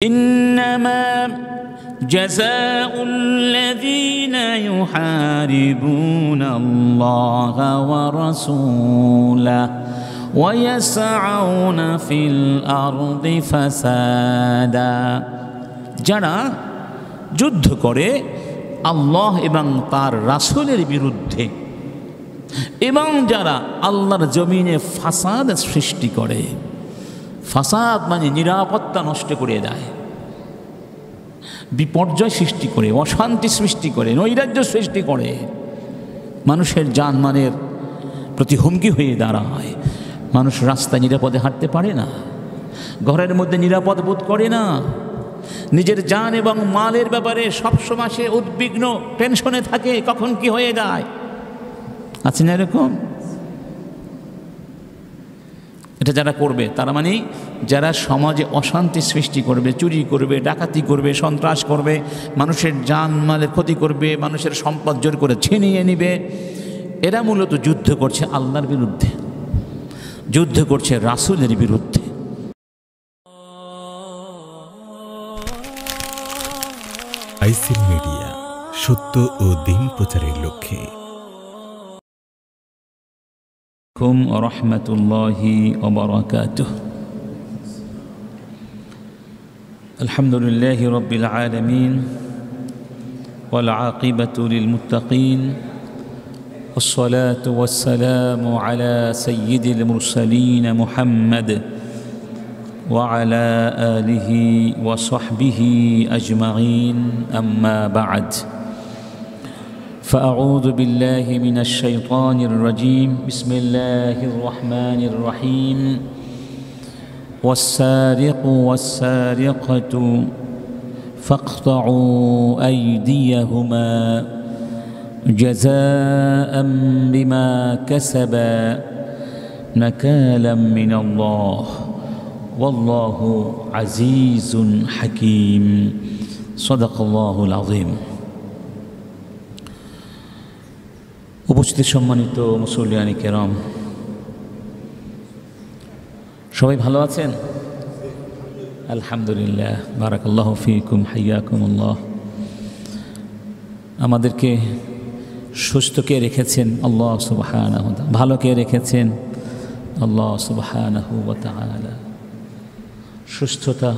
إنما جزاء الذين يحاربون الله ورسوله ويسعون في الأرض فسادا যারা যুদ্ধ করে আল্লাহ এবং তার রাসূলের বিরুদ্ধে এবং যারা আল্লাহর জমিনে ফাসাদ সৃষ্টি করে, ফাসাদ মানে নিরাপত্তা নষ্ট করে দেয়, বিপর্যয় সৃষ্টি করে, অশান্তি সৃষ্টি করে, নৈরাজ্য সৃষ্টি করে, মানুষের জানমালের প্রতি হুমকি হয়ে দাঁড়ায়। মানুষ রাস্তায় নিরাপদে হাঁটতে পারে না, ঘরের মধ্যে নিরাপদ বোধ করে না, নিজের জান এবং মালের ব্যাপারে সবসময় সে উদ্বিগ্ন, টেনশনে থাকে, কখন কি হয়ে যায়। আছে না এরকম? এটা যারা করবে তারা মানে যারা সমাজে অশান্তি সৃষ্টি করবে, চুরি করবে, ডাকাতি করবে, সন্ত্রাস করবে, মানুষের জানমালের ক্ষতি করবে, মানুষের সম্পদ জোর করে ছিনিয়ে নেবে, এরা মূলত যুদ্ধ করছে আল্লাহর বিরুদ্ধে, যুদ্ধ করছে রাসূলের বিরুদ্ধে। আইসিল মিডিয়া, সত্য ও দিন প্রচারের লক্ষ্যে। ورحمة الله وبركاته. الحمد لله رب العالمين والعاقبة للمتقين والصلاة والسلام على سيد المرسلين محمد وعلى آله وصحبه أجمعين. أما بعد، فأعوذ بالله من الشيطان الرجيم. بسم الله الرحمن الرحيم. والسارق والسارقة فاقطعوا أيديهما جزاء بما كسبا نكالا من الله والله عزيز حكيم. صدق الله العظيم. উপস্থিত সম্মানিত মুসল্লিয়ানি কেরাম, সবাই ভালো আছেন? আলহামদুলিল্লাহ, বারাকাল্লাহু ফিকুম, হাইয়াকুমুল্লাহ। আমাদেরকে সুস্থ কে রেখেছেন? আল্লাহ সুবহানাহু ওয়া তাআলা। ভালো কে রেখেছেন? আল্লাহ সুবহানাহু ওয়া তাআলা। সুস্থতা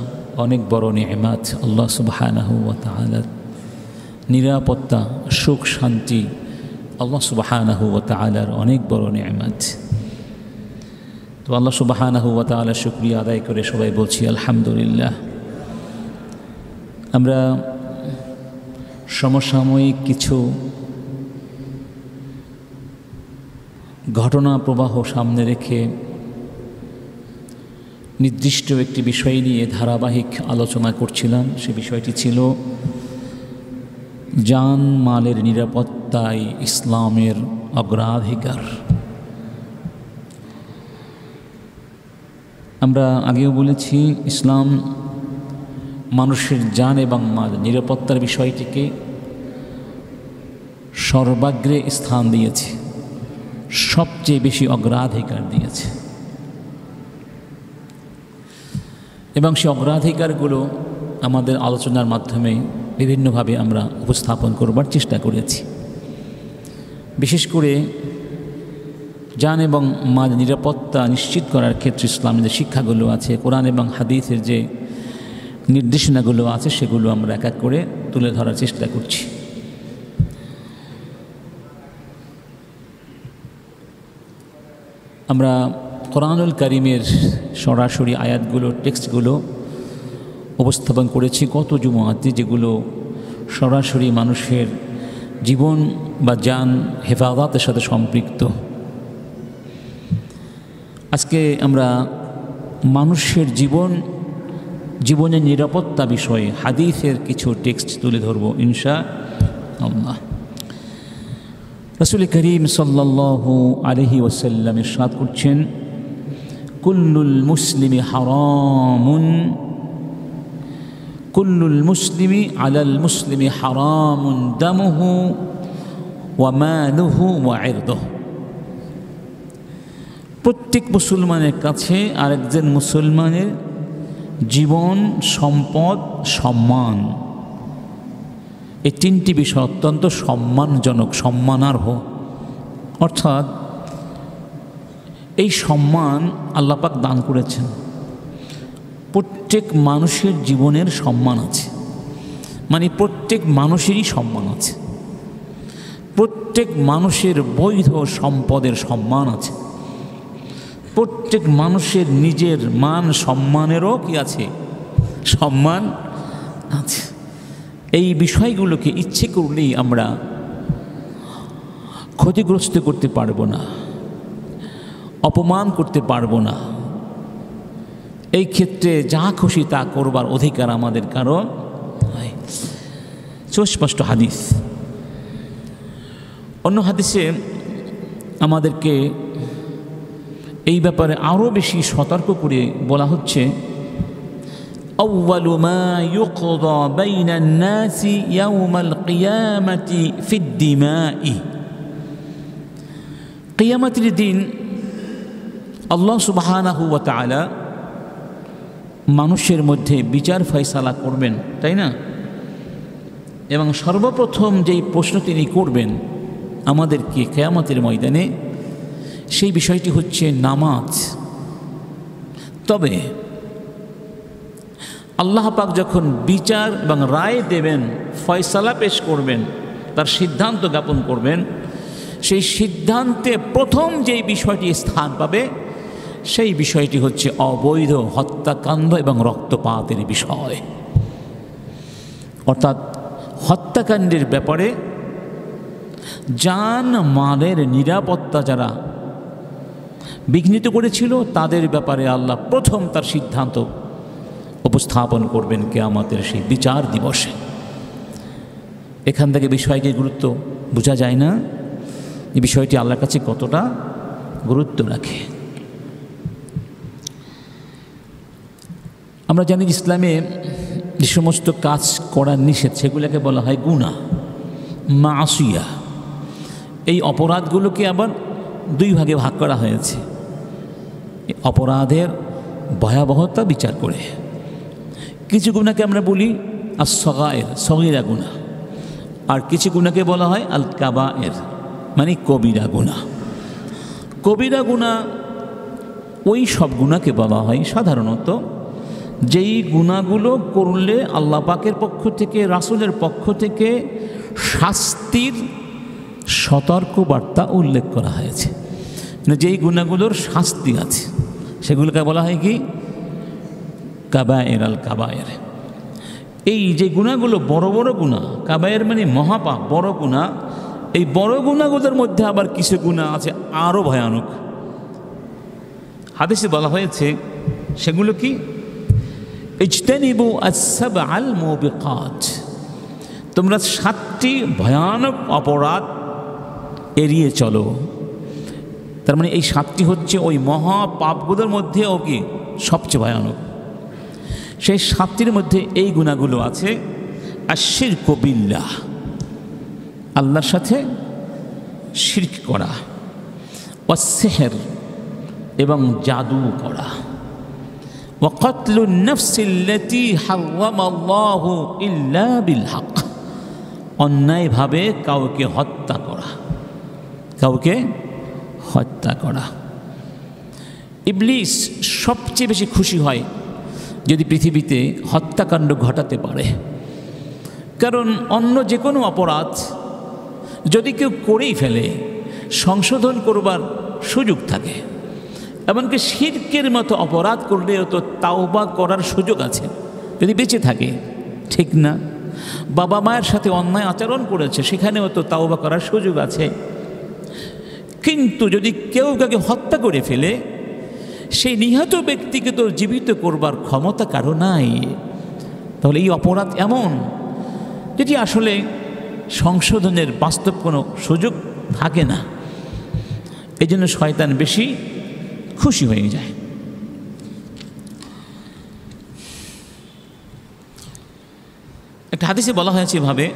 অনেক বড় নিয়ামত আল্লাহ সুবহানাহু ওয়া তাআলার। নিরাপত্তা, সুখ, শান্তি আল্লাহ সুবহানাহু ওয়া তাআলার অনেক বড় নিয়ামত। তো আল্লাহ সুবহানাহু ওয়া তাআলার শুকরিয়া আদায় করে সবাই বলছি আলহামদুলিল্লাহ। আমরা সমসাময়িক কিছু ঘটনা প্রবাহ সামনে রেখে নির্দিষ্ট একটি বিষয় নিয়ে ধারাবাহিক আলোচনা করছিলাম। সে বিষয়টি ছিল জান মালের নিরাপত্তায় ইসলামের অগ্রাধিকার। আমরা আগেও বলেছি, ইসলাম মানুষের জান এবং মাল নিরাপত্তার বিষয়টিকে সর্বাগ্রে স্থান দিয়েছে, সবচেয়ে বেশি অগ্রাধিকার দিয়েছে, এবং সেই অগ্রাধিকারগুলো আমাদের আলোচনার মাধ্যমে বিভিন্নভাবে আমরা উপস্থাপন করবার চেষ্টা করেছি। বিশেষ করে জান এবং মাল নিরাপত্তা নিশ্চিত করার ক্ষেত্রে ইসলামের যে শিক্ষাগুলো আছে, কোরআন এবং হাদিসের যে নির্দেশনাগুলো আছে, সেগুলো আমরা এক এক করে তুলে ধরার চেষ্টা করছি। আমরা কোরআনুল কারীমের সরাসরি আয়াতগুলো, টেক্সটগুলো উপস্থাপন করেছি গত জুমআতে, যেগুলো সরাসরি মানুষের জীবন বা জান হেফাজতের সাথে সম্পৃক্ত। আজকে আমরা মানুষের জীবনের নিরাপত্তা বিষয়ে হাদিসের কিছু টেক্সট তুলে ধরব ইনশাআল্লাহ। রাসূল করিম সাল্লাল্লাহু আলাইহি ওয়াসাল্লাম ইরশাদ করছেন, কুল্লুল মুসলিমি হারামুন, কুল্লুল মুসলিমি আলাল মুসলিমি হারামুন দামুহু ওয়া মালুহু ওয়া ইরদুহু। প্রত্যেক মুসলমানের কাছে আরেকজন মুসলমানের জীবন, সম্পদ, সম্মান, এই তিনটি বিষয় অত্যন্ত সম্মানজনক, সম্মানার্হ। অর্থাৎ এই সম্মান আল্লাহ পাক দান করেছেন। প্রত্যেক মানুষের জীবনের সম্মান আছে, মানে প্রত্যেক মানুষেরই সম্মান আছে। প্রত্যেক মানুষের বৈধ সম্পদের সম্মান আছে। প্রত্যেক মানুষের নিজের মান সম্মানেরও কি আছে? সম্মান আছে। এই বিষয়গুলোকে ইচ্ছে করলেই আমরা ক্ষতিগ্রস্ত করতে পারবো না, অপমান করতে পারবো না। এই ক্ষেত্রে যা খুশি তা করবার অধিকার আমাদের কারণ সুস্পষ্ট হাদিস। অন্য হাদিসে আমাদেরকে এই ব্যাপারে আরও বেশি সতর্ক করে বলা হচ্ছে, আউয়ালু মা ইউকদা বাইনান নাসি ইয়াউমাল কিয়ামাতি ফিদ-দিমাই। কিয়ামতের দিন আল্লাহ সুবহানাহু ওয়া তাআলা মানুষের মধ্যে বিচার ফয়সালা করবেন, তাই না? এবং সর্বপ্রথম যেই প্রশ্ন তিনি করবেন আমাদেরকে কিয়ামতের ময়দানে, সেই বিষয়টি হচ্ছে নামাজ। তবে আল্লাহ পাক যখন বিচার এবং রায় দেবেন, ফয়সালা পেশ করবেন, তার সিদ্ধান্ত জ্ঞাপন করবেন, সেই সিদ্ধান্তে প্রথম যেই বিষয়টি স্থান পাবে সেই বিষয়টি হচ্ছে অবৈধ হত্যাকাণ্ড এবং রক্তপাতের বিষয়। অর্থাৎ হত্যাকাণ্ডের ব্যাপারে জান মালের নিরাপত্তা যারা বিঘ্নিত করেছিল তাদের ব্যাপারে আল্লাহ প্রথম তার সিদ্ধান্ত উপস্থাপন করবেন কিয়ামতের সেই বিচার দিবসে। এখান থেকে বিষয়টির গুরুত্ব বোঝা যায় না, এই বিষয়টি আল্লাহর কাছে কতটা গুরুত্ব রাখে। আমরা জানি ইসলামে যে সমস্ত কাজ করার নিষেধ সেগুলোকে বলা হয় গুনাহ, মাসিয়া। এই অপরাধগুলোকে আবার দুই ভাগে ভাগ করা হয়েছে অপরাধের ভয়াবহতা বিচার করে। কিছু গুনাহকে আমরা বলি আস-সগায়ের, সগীরা গুনাহ, আর কিছু গুনাহকে বলা হয় আল কাবায়ের, মানে কবিরা গুনাহ। কবিরা গুনাহ ওই সব গুনাহকে বলা হয় সাধারণত যেই গুনাহগুলো করলে আল্লাহ পাকের পক্ষ থেকে, রাসূলের পক্ষ থেকে শাস্তির সতর্ক বার্তা উল্লেখ করা হয়েছে। যেই গুনাহগুলোর শাস্তি আছে সেগুলোকে বলা হয় কি? কাবায়ের, আল কাবায়ের। এই যে গুনাহগুলো বড় বড় গুনাহ, কাবায়ের মানে মহাপাপ, বড় গুনাহ, এই বড় গুনাহগুলোর মধ্যে আবার কিছু গুনাহ আছে আরও ভয়ানক। হাদিসে বলা হয়েছে সেগুলো কি? ইজতানিবু আস-সাবআল মুবিকাত, তোমরা 7টি ভয়ানক অপরাধ এড়িয়ে চলো। তার মানে এই 7টি হচ্ছে ওই মহাপাপগুলোর মধ্যেও কি সবচেয়ে ভয়ানক। সেই 7টির মধ্যে এই গুনাহগুলো আছে আশ-শিরকু বিল্লাহ, আল্লাহর সাথে শিরক করা, ওয়াস-সিহর, এবং জাদু করা, ওয়া কাতলুন নাফসিল্লাতী হারামাল্লাহু ইল্লা বিল হক, অন্যায়ভাবে কাউকে হত্যা করা, কাউকে হত্যা করা। ইবলিস সবচেয়ে বেশি খুশি হয় যদি পৃথিবীতে হত্যাকাণ্ড ঘটাতে পারে, কারণ অন্য যে কোনো অপরাধ যদি কেউ করেই ফেলে সংশোধন করবার সুযোগ থাকে। এমনকি শিরকের মতো অপরাধ করলেও তো তাওবা করার সুযোগ আছে যদি বেঁচে থাকে, ঠিক না? বাবা মায়ের সাথে অন্যায় আচরণ করেছে, সেখানেও তো তাওবা করার সুযোগ আছে। কিন্তু যদি কেউ কাউকে হত্যা করে ফেলে, সেই নিহত ব্যক্তিকে তো জীবিত করবার ক্ষমতা কারো নাই। তাহলে এই অপরাধ এমন যেটি আসলে সংশোধনের বাস্তব কোনো সুযোগ থাকে না। এই জন্য শয়তান বেশি খুশি হয়ে যায়। একটা হাদিসে বলা হয়েছে এভাবে,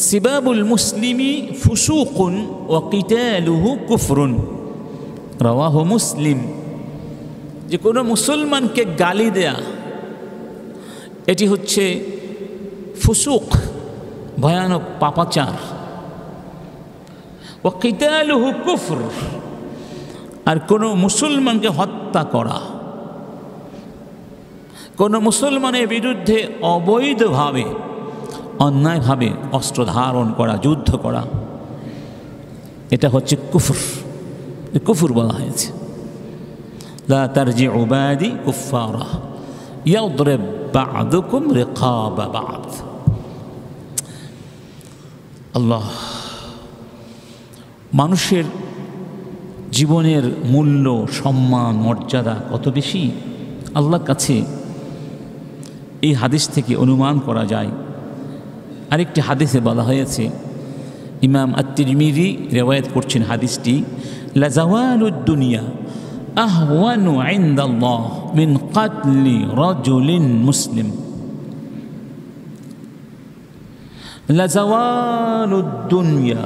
সিবাবুল মুসলিমি ফুসুকুন ওয়া কিতালুহু কুফরুন, রাওয়াহু মুসলিম। যে কোনো মুসলমানকে গালি দেয়া এটি হচ্ছে ফুসুক, ভয়ানক পাপাচার। ওয়া কিতালুহু কুফর, আর কোনো মুসলমানকে হত্যা করা, কোনো মুসলমানের বিরুদ্ধে অবৈধভাবে অন্যায়ভাবে অস্ত্র ধারণ করা, যুদ্ধ করা, এটা হচ্ছে কুফর। কুফর বলা হয়েছে। লা তারজিউ বাদি কুফারা ইয়াদরিব বা'দুকুম রিকাবা বা'দ। আল্লাহ, মানুষের জীবনের মূল্য, সম্মান, মর্যাদা কত বেশি আল্লাহর কাছে, এই হাদিস থেকে অনুমান করা যায়। আরেকটি হাদিসে বলা হয়েছে, ইমাম আত-তিরমিজি রিওয়ায়াত করছেন হাদিসটি, লাজাওয়ালুদ দুনিয়া আহওয়ানু ইনদাল্লাহ মিন কাতলি রাজুলিন মুসলিম। লাজাওয়ালুদ দুনিয়া,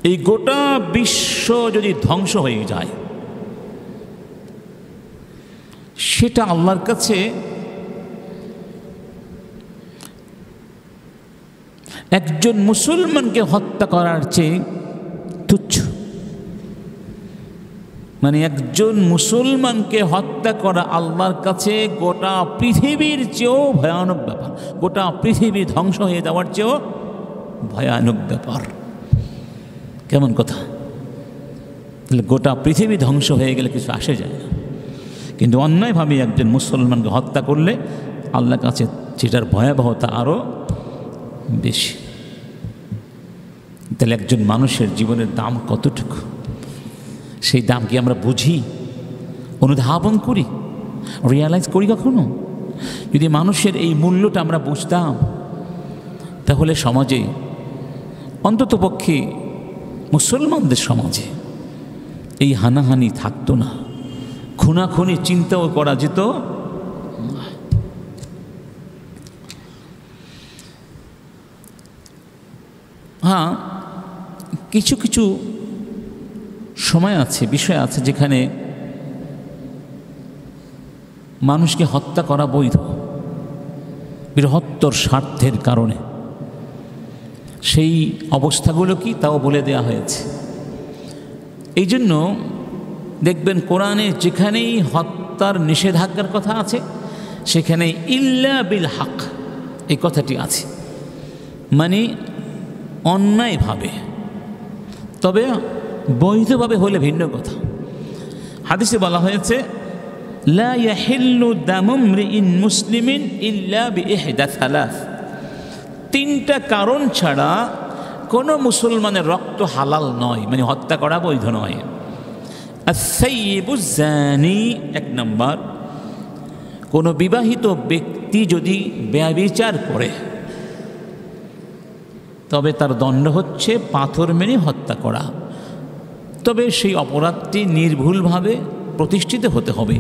এই গোটা বিশ্ব যদি ধ্বংস হয়ে যায়, সেটা আল্লাহর কাছে একজন মুসলমানকে হত্যা করার চেয়ে তুচ্ছ। মানে একজন মুসলমানকে হত্যা করা আল্লাহর কাছে গোটা পৃথিবীর চেয়েও ভয়ানক ব্যাপার, গোটা পৃথিবী ধ্বংস হয়ে যাওয়ার চেয়েও ভয়ানক ব্যাপার। কেমন কথা! গোটা পৃথিবী ধ্বংস হয়ে গেলে কিছু আসে যায় না, কিন্তু অন্যায়ভাবে একজন মুসলমানকে হত্যা করলে আল্লাহর কাছে সেটার ভয়াবহতা আরও বেশি। তাহলে একজন মানুষের জীবনের দাম কতটুকু, সেই দাম কি আমরা বুঝি, অনুধাবন করি, রিয়ালাইজ করি কখনো? যদি মানুষের এই মূল্যটা আমরা বুঝতাম, তাহলে সমাজে, অন্ততপক্ষে মুসলমানদের সমাজে এই হানাহানি থাকতো না, খুনাখুনি চিন্তাও করা যেত। হ্যাঁ, কিছু কিছু সময় আছে, বিষয় আছে যেখানে মানুষকে হত্যা করা বৈধ, বৃহত্তর স্বার্থের কারণে। সেই অবস্থাগুলো কি তাও বলে দেয়া হয়েছে। এই জন্য দেখবেন কোরআনে যেখানেই হত্যার নিষেধাজ্ঞার কথা আছে, সেখানে ইল্লা বিল হক এই কথাটি আছে, মানে অন্যায়ভাবে, তবে বৈধভাবে হলে ভিন্ন কথা। হাদিসে বলা হয়েছে, লা ইয়াহিল্লু দামু ইমরিইন মুসলিমিন ইল্লা বিইহদা সালাস। তিনটা কারণ ছাড়া কোনো মুসলমানের রক্ত হালাল নয়, মানে হত্যা করা বৈধ নয়। আস-সাইয়্যিবু যানি, এক নম্বর, কোনো বিবাহিত ব্যক্তি যদি ব্যভিচার করে তবে তার দণ্ড হচ্ছে পাথর মেরে হত্যা করা, তবে সেই অপরাধটি নির্ভুলভাবে প্রতিষ্ঠিত হতে হবে।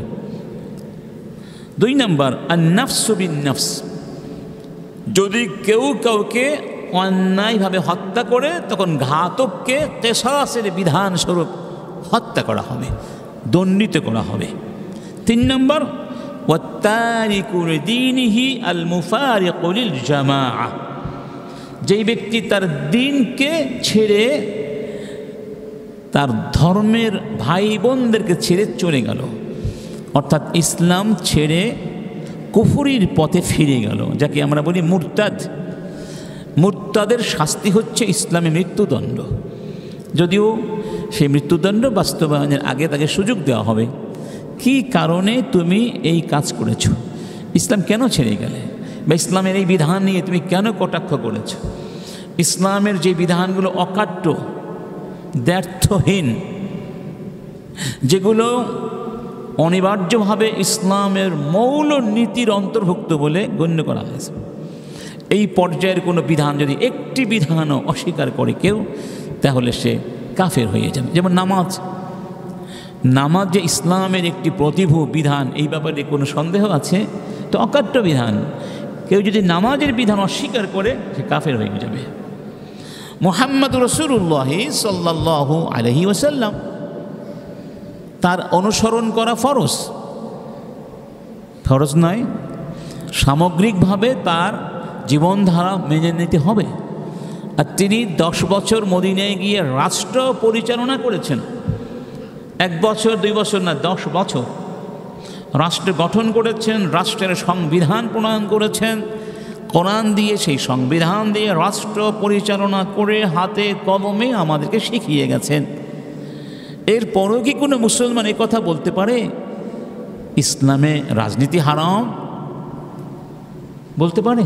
দুই নম্বর, আন-নাফসু বিন-নাফস, যদি কেউ কাউকে অন্যায়ভাবে হত্যা করে তখন ঘাতককে কিসাসের বিধানস্বরূপ হত্যা করা হবে, দণ্ডিত করা হবে। তিন নম্বর, ওয়াত-তারিকু লিদীনিহি আল-মুফারিকু লিল-জামাআহ, যেই ব্যক্তি তার দ্বীনকে ছেড়ে, তার ধর্মের ভাই বোনদেরকে ছেড়ে চলে গেল, অর্থাৎ ইসলাম ছেড়ে কুফরির পথে ফিরে গেল, যাকে আমরা বলি মুরতাদ। মুরতাদের শাস্তি হচ্ছে ইসলামে মৃত্যুদণ্ড, যদিও সেই মৃত্যুদণ্ড বাস্তবায়নের আগে তাকে সুযোগ দেওয়া হবে। কি কারণে তুমি এই কাজ করেছ, ইসলাম কেন ছেড়ে গেলে, বা ইসলামের এই বিধান নিয়ে তুমি কেন কটাক্ষ করেছ? ইসলামের যে বিধানগুলো অকাট্য, দ্ব্যর্থহীন, যেগুলো অনিবার্যভাবে ইসলামের মৌল নীতির অন্তর্ভুক্ত বলে গণ্য করা হয়েছে, এই পর্যায়ের কোনো বিধান যদি একটি বিধানও অস্বীকার করে কেউ, তাহলে সে কাফের হয়ে যাবে। যেমন নামাজ, নামাজ যে ইসলামের একটি প্রতিভূ বিধান, এই ব্যাপারে কোনো সন্দেহ আছে? তো অকাট্য বিধান, কেউ যদি নামাজের বিধান অস্বীকার করে সে কাফের হয়ে যাবে। মুহাম্মদ রাসূলুল্লাহ সাল্লাল্লাহু আলাইহি ওয়াসাল্লাম, তার অনুসরণ করা ফরজ, ফরজ নয়? সামগ্রিকভাবে তার জীবনধারা মেনে নিতে হবে। আর তিনি 10 বছর মদিনায় গিয়ে রাষ্ট্র পরিচালনা করেছেন। 1 বছর 2 বছর না, 10 বছর রাষ্ট্র গঠন করেছেন, রাষ্ট্রের সংবিধান প্রণয়ন করেছেন, কোরআন দিয়ে সেই সংবিধান দিয়ে রাষ্ট্র পরিচালনা করে হাতে কলমে আমাদেরকে শিখিয়ে গেছেন। এরপরও কি কোনো মুসলমান এই কথা বলতে পারে ইসলামে রাজনীতি হারাম? বলতে পারে?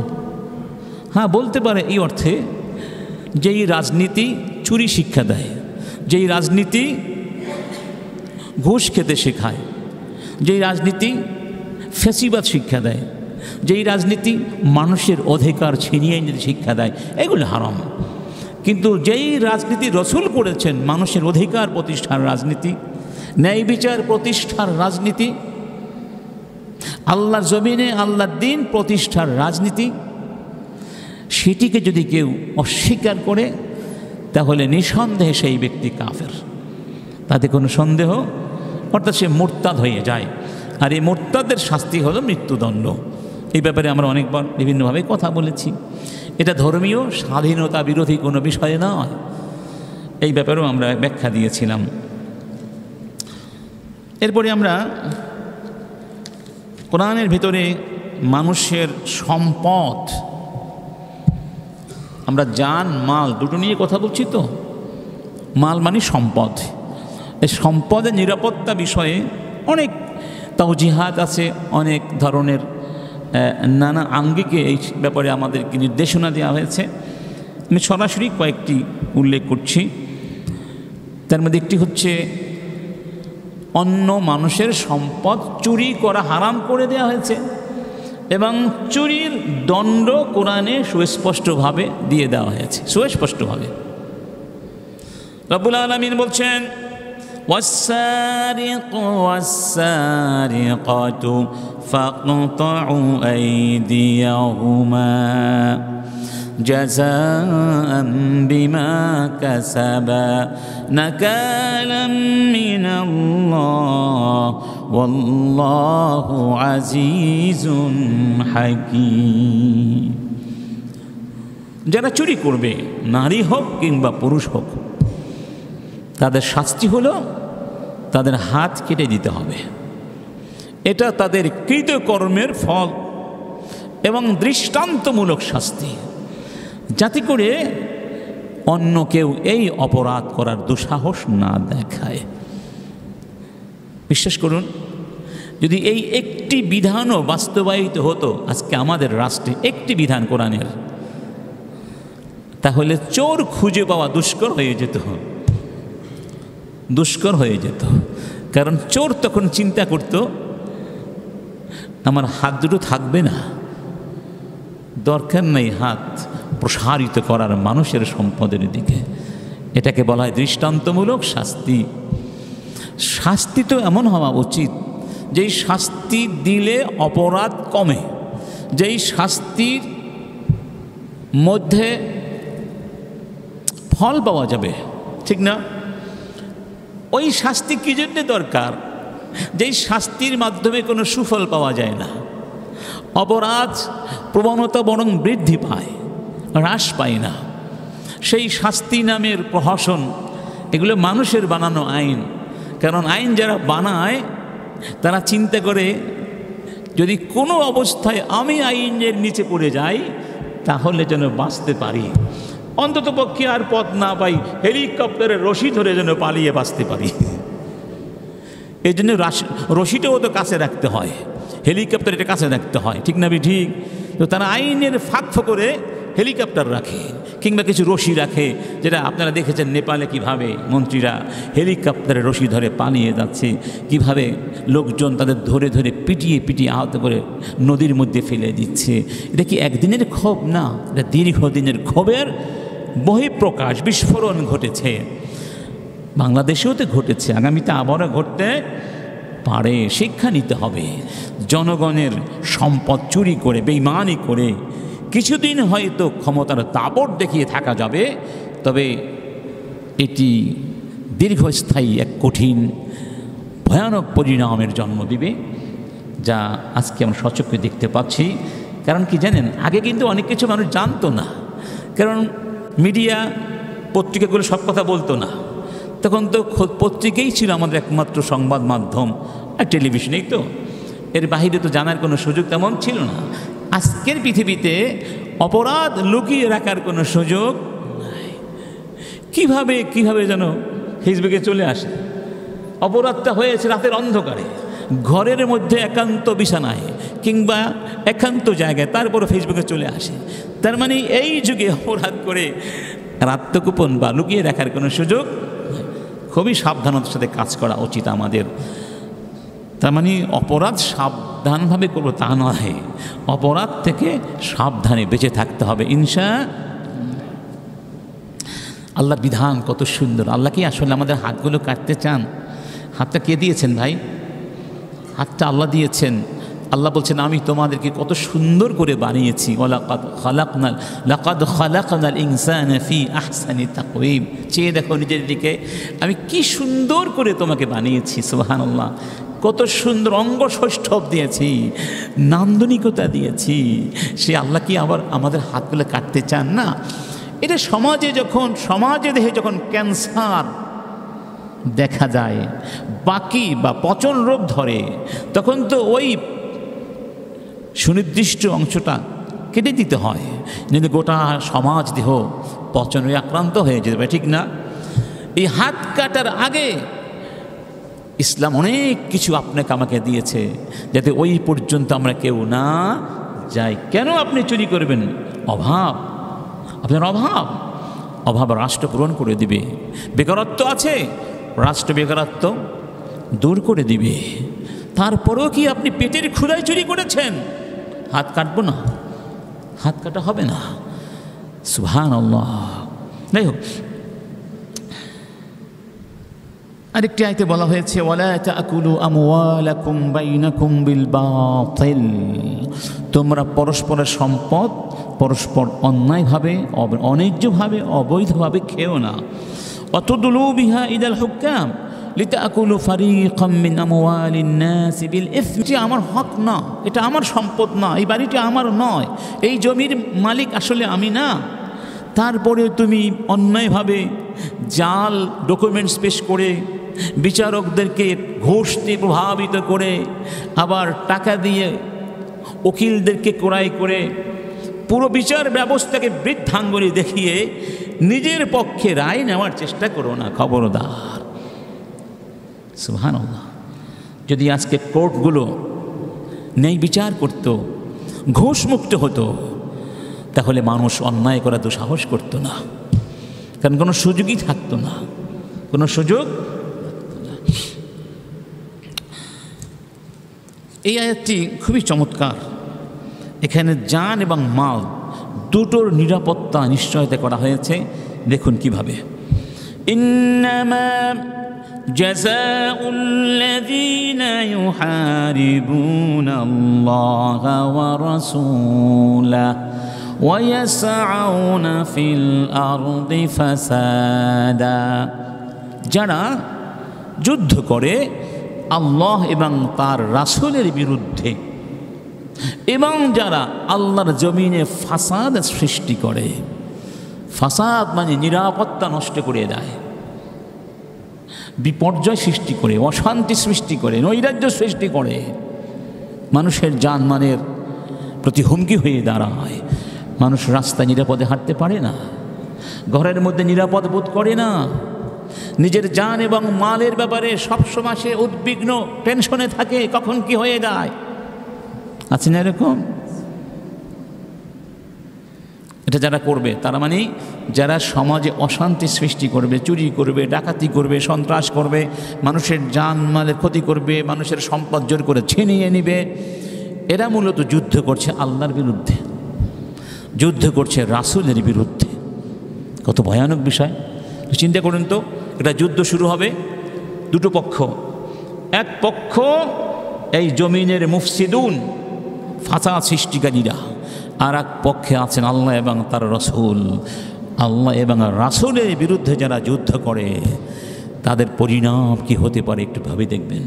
হ্যাঁ, বলতে পারে, এই অর্থে যেই রাজনীতি চুরি শিক্ষা দেয়, যেই রাজনীতি ঘুষ খেতে শেখায়, যেই রাজনীতি ফ্যাসিবাদ শিক্ষা দেয়, যেই রাজনীতি মানুষের অধিকার ছিনিয়ে নিতে শিক্ষা দেয়, এগুলো হারাম। কিন্তু যেই রাজনীতি রসুল করেছেন, মানুষের অধিকার প্রতিষ্ঠার রাজনীতি, ন্যায় বিচার প্রতিষ্ঠার রাজনীতি, আল্লাহর জমিনে আল্লাহর দ্বীন প্রতিষ্ঠার রাজনীতি, সেটিকে যদি কেউ অস্বীকার করে তাহলে নিঃসন্দেহে সেই ব্যক্তি কাফের, তাতে কোনো সন্দেহ, অর্থাৎ সে মুরতাদ হয়ে যায়। আর এই মুরতাদের শাস্তি হলো মৃত্যুদণ্ড। এই ব্যাপারে আমরা অনেকবার বিভিন্নভাবে কথা বলেছি। এটা ধর্মীয় স্বাধীনতা বিরোধী কোনো বিষয় নয়, এই ব্যাপারেও আমরা ব্যাখ্যা দিয়েছিলাম। এরপরে আমরা কোরআনের ভিতরে মানুষের সম্পদ, আমরা জান মাল দুটো নিয়ে কথা বলছি তো। মাল মানে সম্পদ। এই সম্পদের নিরাপত্তা বিষয়ে অনেক তাওজিহাত আছে, অনেক ধরনের নানা আঙ্গিকে এই ব্যাপারে আমাদেরকে নির্দেশনা দেওয়া হয়েছে। আমি সরাসরি কয়েকটি উল্লেখ করছি। তার মধ্যে একটি হচ্ছে অন্য মানুষের সম্পদ চুরি করা হারাম করে দেওয়া হয়েছে, এবং চুরির দণ্ড কোরআনে সুস্পষ্টভাবে দিয়ে দেওয়া হয়েছে, সুস্পষ্টভাবে। রব্বুল আলামিন বলছেন, والسارق والسارقة فاقطعوا أيديهما جزاء بما كسبا نكالا من الله والله عزيز حكيم। যারা চুরি করবে, নারী হোক কিংবা পুরুষ হোক, তাদের শাস্তি হলো তাদের হাত কেটে দিতে হবে। এটা তাদের কৃতকর্মের ফল এবং দৃষ্টান্তমূলক শাস্তি, যাতে করে অন্য কেউ এই অপরাধ করার দুঃসাহস না দেখায়। বিশ্বাস করুন, যদি এই একটি বিধানও বাস্তবায়িত হতো আজকে আমাদের রাষ্ট্রে, একটি বিধান কোরআনের, তাহলে চোর খুঁজে পাওয়া দুষ্কর হয়ে যেত, দুষ্কর হয়ে যেত। কারণ চোর তখন চিন্তা করত, আমার হাত দুটো থাকবে না, দরকার নেই হাত প্রসারিত করার মানুষের সম্পদের দিকে। এটাকে বলা হয় দৃষ্টান্তমূলক শাস্তি। শাস্তি তো এমন হওয়া উচিত যেই শাস্তি দিলে অপরাধ কমে, যেই শাস্তির মধ্যে ফল পাওয়া যাবে, ঠিক না? ওই শাস্তি কী জন্য দরকার? যেই শাস্তির মাধ্যমে কোনো সুফল পাওয়া যায় না, অপরাধ প্রবণতা বরং বৃদ্ধি পায়, হ্রাস পায় না। সেই শাস্তি নামের প্রহসন, এগুলো মানুষের বানানো আইন। কারণ আইন যারা বানায় তারা চিন্তা করে, যদি কোনো অবস্থায় আমি আইনের নিচে পড়ে যাই তাহলে যেন বাঁচতে পারি, অন্তত পক্ষে আর পথ না পাই, হেলিকপ্টারের রশি ধরে যেন পালিয়ে বাঁচতে পারি। এই জন্য রশিটাও তো কাছে রাখতে হয়, হেলিকপ্টার এটা কাছে রাখতে হয়, ঠিক না? ঠিক। তো তারা আইনের ফাঁক করে হেলিকপ্টার রাখে কিংবা কিছু রশি রাখে, যেটা আপনারা দেখেছেন নেপালে কিভাবে মন্ত্রীরা হেলিকপ্টারে রশি ধরে পালিয়ে যাচ্ছে, কিভাবে লোকজন তাদের ধরে ধরে পিটিয়ে পিটিয়ে আহত করে নদীর মধ্যে ফেলে দিচ্ছে। এটা কি একদিনের ক্ষোভ না, এটা দীর্ঘদিনের ক্ষোভের বহিঃপ্রকাশ, বিস্ফোরণ ঘটেছে। বাংলাদেশেও তো ঘটেছে, আগামীতে আবারও ঘটতে পারে। শিক্ষা নিতে হবে। জনগণের সম্পদ চুরি করে, বেঈমানি করে কিছুদিন হয়তো ক্ষমতার দাপট দেখিয়ে থাকা যাবে, তবে এটি দীর্ঘস্থায়ী এক কঠিন ভয়ানক পরিণামের জন্ম দিবে, যা আজকে আমরা সচক্ষে দেখতে পাচ্ছি। কারণ কি জানেন, আগে কিন্তু অনেক কিছু মানুষ জানতো না, কারণ মিডিয়া পত্রিকাগুলো সব কথা বলতো না। তখন তো পত্রিকাই ছিল আমাদের একমাত্র সংবাদ মাধ্যম, আর টেলিভিশনেই তো, এর বাহিরে তো জানার কোনো সুযোগ তেমন ছিল না। আজকের পৃথিবীতে অপরাধ লুকিয়ে রাখার কোনো সুযোগ নাই। কিভাবে যেন ফেসবুকে চলে আসে। অপরাধটা হয়েছে রাতের অন্ধকারে, ঘরের মধ্যে একান্ত বিছানায় কিংবা একান্ত জায়গায়, তারপরে ফেসবুকে চলে আসে। তার মানে এই যুগে অপরাধ করে আত্মগোপন বা লুকিয়ে রাখার কোনো সুযোগ নাই। খুবই সাবধানতার সাথে কাজ করা উচিত আমাদের। তার মানে অপরাধ সাবধানভাবে করবো তা নয়, অপরাধ থেকে সাবধানে বেঁচে থাকতে হবে আল্লাহর বিধান কত সুন্দর। আল্লাহ কি আসলে আমাদের হাতগুলো কাটতে চান? হাতটা কে দিয়েছেন ভাই? হাতটা আল্লাহ দিয়েছেন। আল্লাহ বলছেন আমি তোমাদেরকে কত সুন্দর করে বানিয়েছি। লাকাদ খালাকনাল ইনসানা ফি আহসানি তাকওয়িম। চেয়ে দেখো নিজের দিকে, আমি কি সুন্দর করে তোমাকে বানিয়েছি। সুবহানাল্লাহ, কত সুন্দর অঙ্গ সৌষ্ঠব দিয়েছি, নান্দনিকতা দিয়েছি। সে আল্লাহ কি আবার আমাদের হাতগুলো কাটতে চান না? এটা সমাজে দেহে যখন ক্যান্সার দেখা যায়, বাকি বা পচন রোগ ধরে, তখন তো ওই সুনির্দিষ্ট অংশটা কেটে দিতে হয়, যদি গোটা সমাজ দেহ পচনে আক্রান্ত হয়ে যেতে পারে, ঠিক না? এই হাত কাটার আগে ইসলাম অনেক কিছু আপনাকে আমাকে দিয়েছে, যাতে ওই পর্যন্ত আমরা কেউ না যাই। কেন আপনি চুরি করবেন? আপনার অভাব রাষ্ট্র পূরণ করে দিবে। বেকারত্ব আছে, রাষ্ট্র বেকারত্ব দূর করে দিবে। তারপরেও কি আপনি পেটের ক্ষুধায় চুরি করেছেন? হাত কাটবো না, হাত কাটা হবে না। সুবহানাল্লাহ। যাই হোক, আরেকটি আয়াতে বলা হয়েছে ওয়ালা তাকুলু আমওয়ালাকুম বাইনাকুম বিল বাতিল। তোমরা পরস্পরের সম্পদ পরস্পর অন্যায়ভাবে, অন্যায্যভাবে, অবৈধভাবে খেও না। অতদুলু বিহা ইলাল হুকাম লিতাকুলু ফারিকাম মিন আমওয়ালিন নাস বিল ইসম। এটা আমার হক না, এটা আমার সম্পদ না, এই বাড়িটা আমার নয়, এই জমির মালিক আসলে আমি না। তারপরে তুমি অন্যায়ভাবে জাল ডকুমেন্টস পেশ করে, বিচারকদেরকে ঘুষ দিয়ে প্রভাবিত করে, আবার টাকা দিয়ে উকিলদেরকে ক্রয় করে পুরো বিচার ব্যবস্থাকে বৃদ্ধাঙ্গুলি দেখিয়ে নিজের পক্ষে রায় নেওয়ার চেষ্টা করো না, খবরদার। সুবহানাল্লাহ। যদি আজকে কোর্টগুলো ন্যায় বিচার করত, ঘুষমুক্ত হতো, তাহলে মানুষ অন্যায় করা দুঃসাহস করতো না, কারণ কোনো সুযোগই থাকতো না, কোনো সুযোগ। এই আয়াতটি খুবই চমৎকার। এখানে জান এবং মাল দুটোর নিরাপত্তা নিশ্চয়তা করা হয়েছে। দেখুন কিভাবে, ইন্নামা জাযাউল্লাযীনা ইউহারিবুনাল্লাহা ওয়া রাসূলাহু ওয়া ইয়াসআউনা ফিল আরদি ফাসাদা। যারা যুদ্ধ করে আল্লাহ এবং তার রাসূলের বিরুদ্ধে, এবং যারা আল্লাহর জমিনে ফাসাদ সৃষ্টি করে। ফাসাদ মানে নিরাপত্তা নষ্ট করে দেয়, বিপর্যয় সৃষ্টি করে, অশান্তি সৃষ্টি করে, নৈরাজ্য সৃষ্টি করে, মানুষের জানমালের প্রতি হুমকি হয়ে দাঁড়ায়। মানুষ রাস্তায় নিরাপদে হাঁটতে পারে না, ঘরের মধ্যে নিরাপদ বোধ করে না, নিজের জান এবং মালের ব্যাপারে সবসময় সে উদ্বিগ্ন, টেনশনে থাকে, কখন কি হয়ে যায়। আছে না এরকম? এটা যারা করবে, তারা মানে যারা সমাজে অশান্তি সৃষ্টি করবে, চুরি করবে, ডাকাতি করবে, সন্ত্রাস করবে, মানুষের জানমালের ক্ষতি করবে, মানুষের সম্পদ জোর করে ছিনিয়ে নিবে, এরা মূলত যুদ্ধ করছে আল্লাহর বিরুদ্ধে, যুদ্ধ করছে রাসূলের বিরুদ্ধে। কত ভয়ানক বিষয় চিন্তা করুন তো। এটা যুদ্ধ শুরু হবে, দুটো পক্ষ। এক পক্ষ এই জমিনের মুফসিদুন, ফাসাদ সৃষ্টিকারীরা, আর এক পক্ষে আছেন আল্লাহ এবং তার রাসূল। আল্লাহ এবং রাসূলের বিরুদ্ধে যারা যুদ্ধ করে, তাদের পরিণাম কি হতে পারে একটু ভাবে দেখবেন।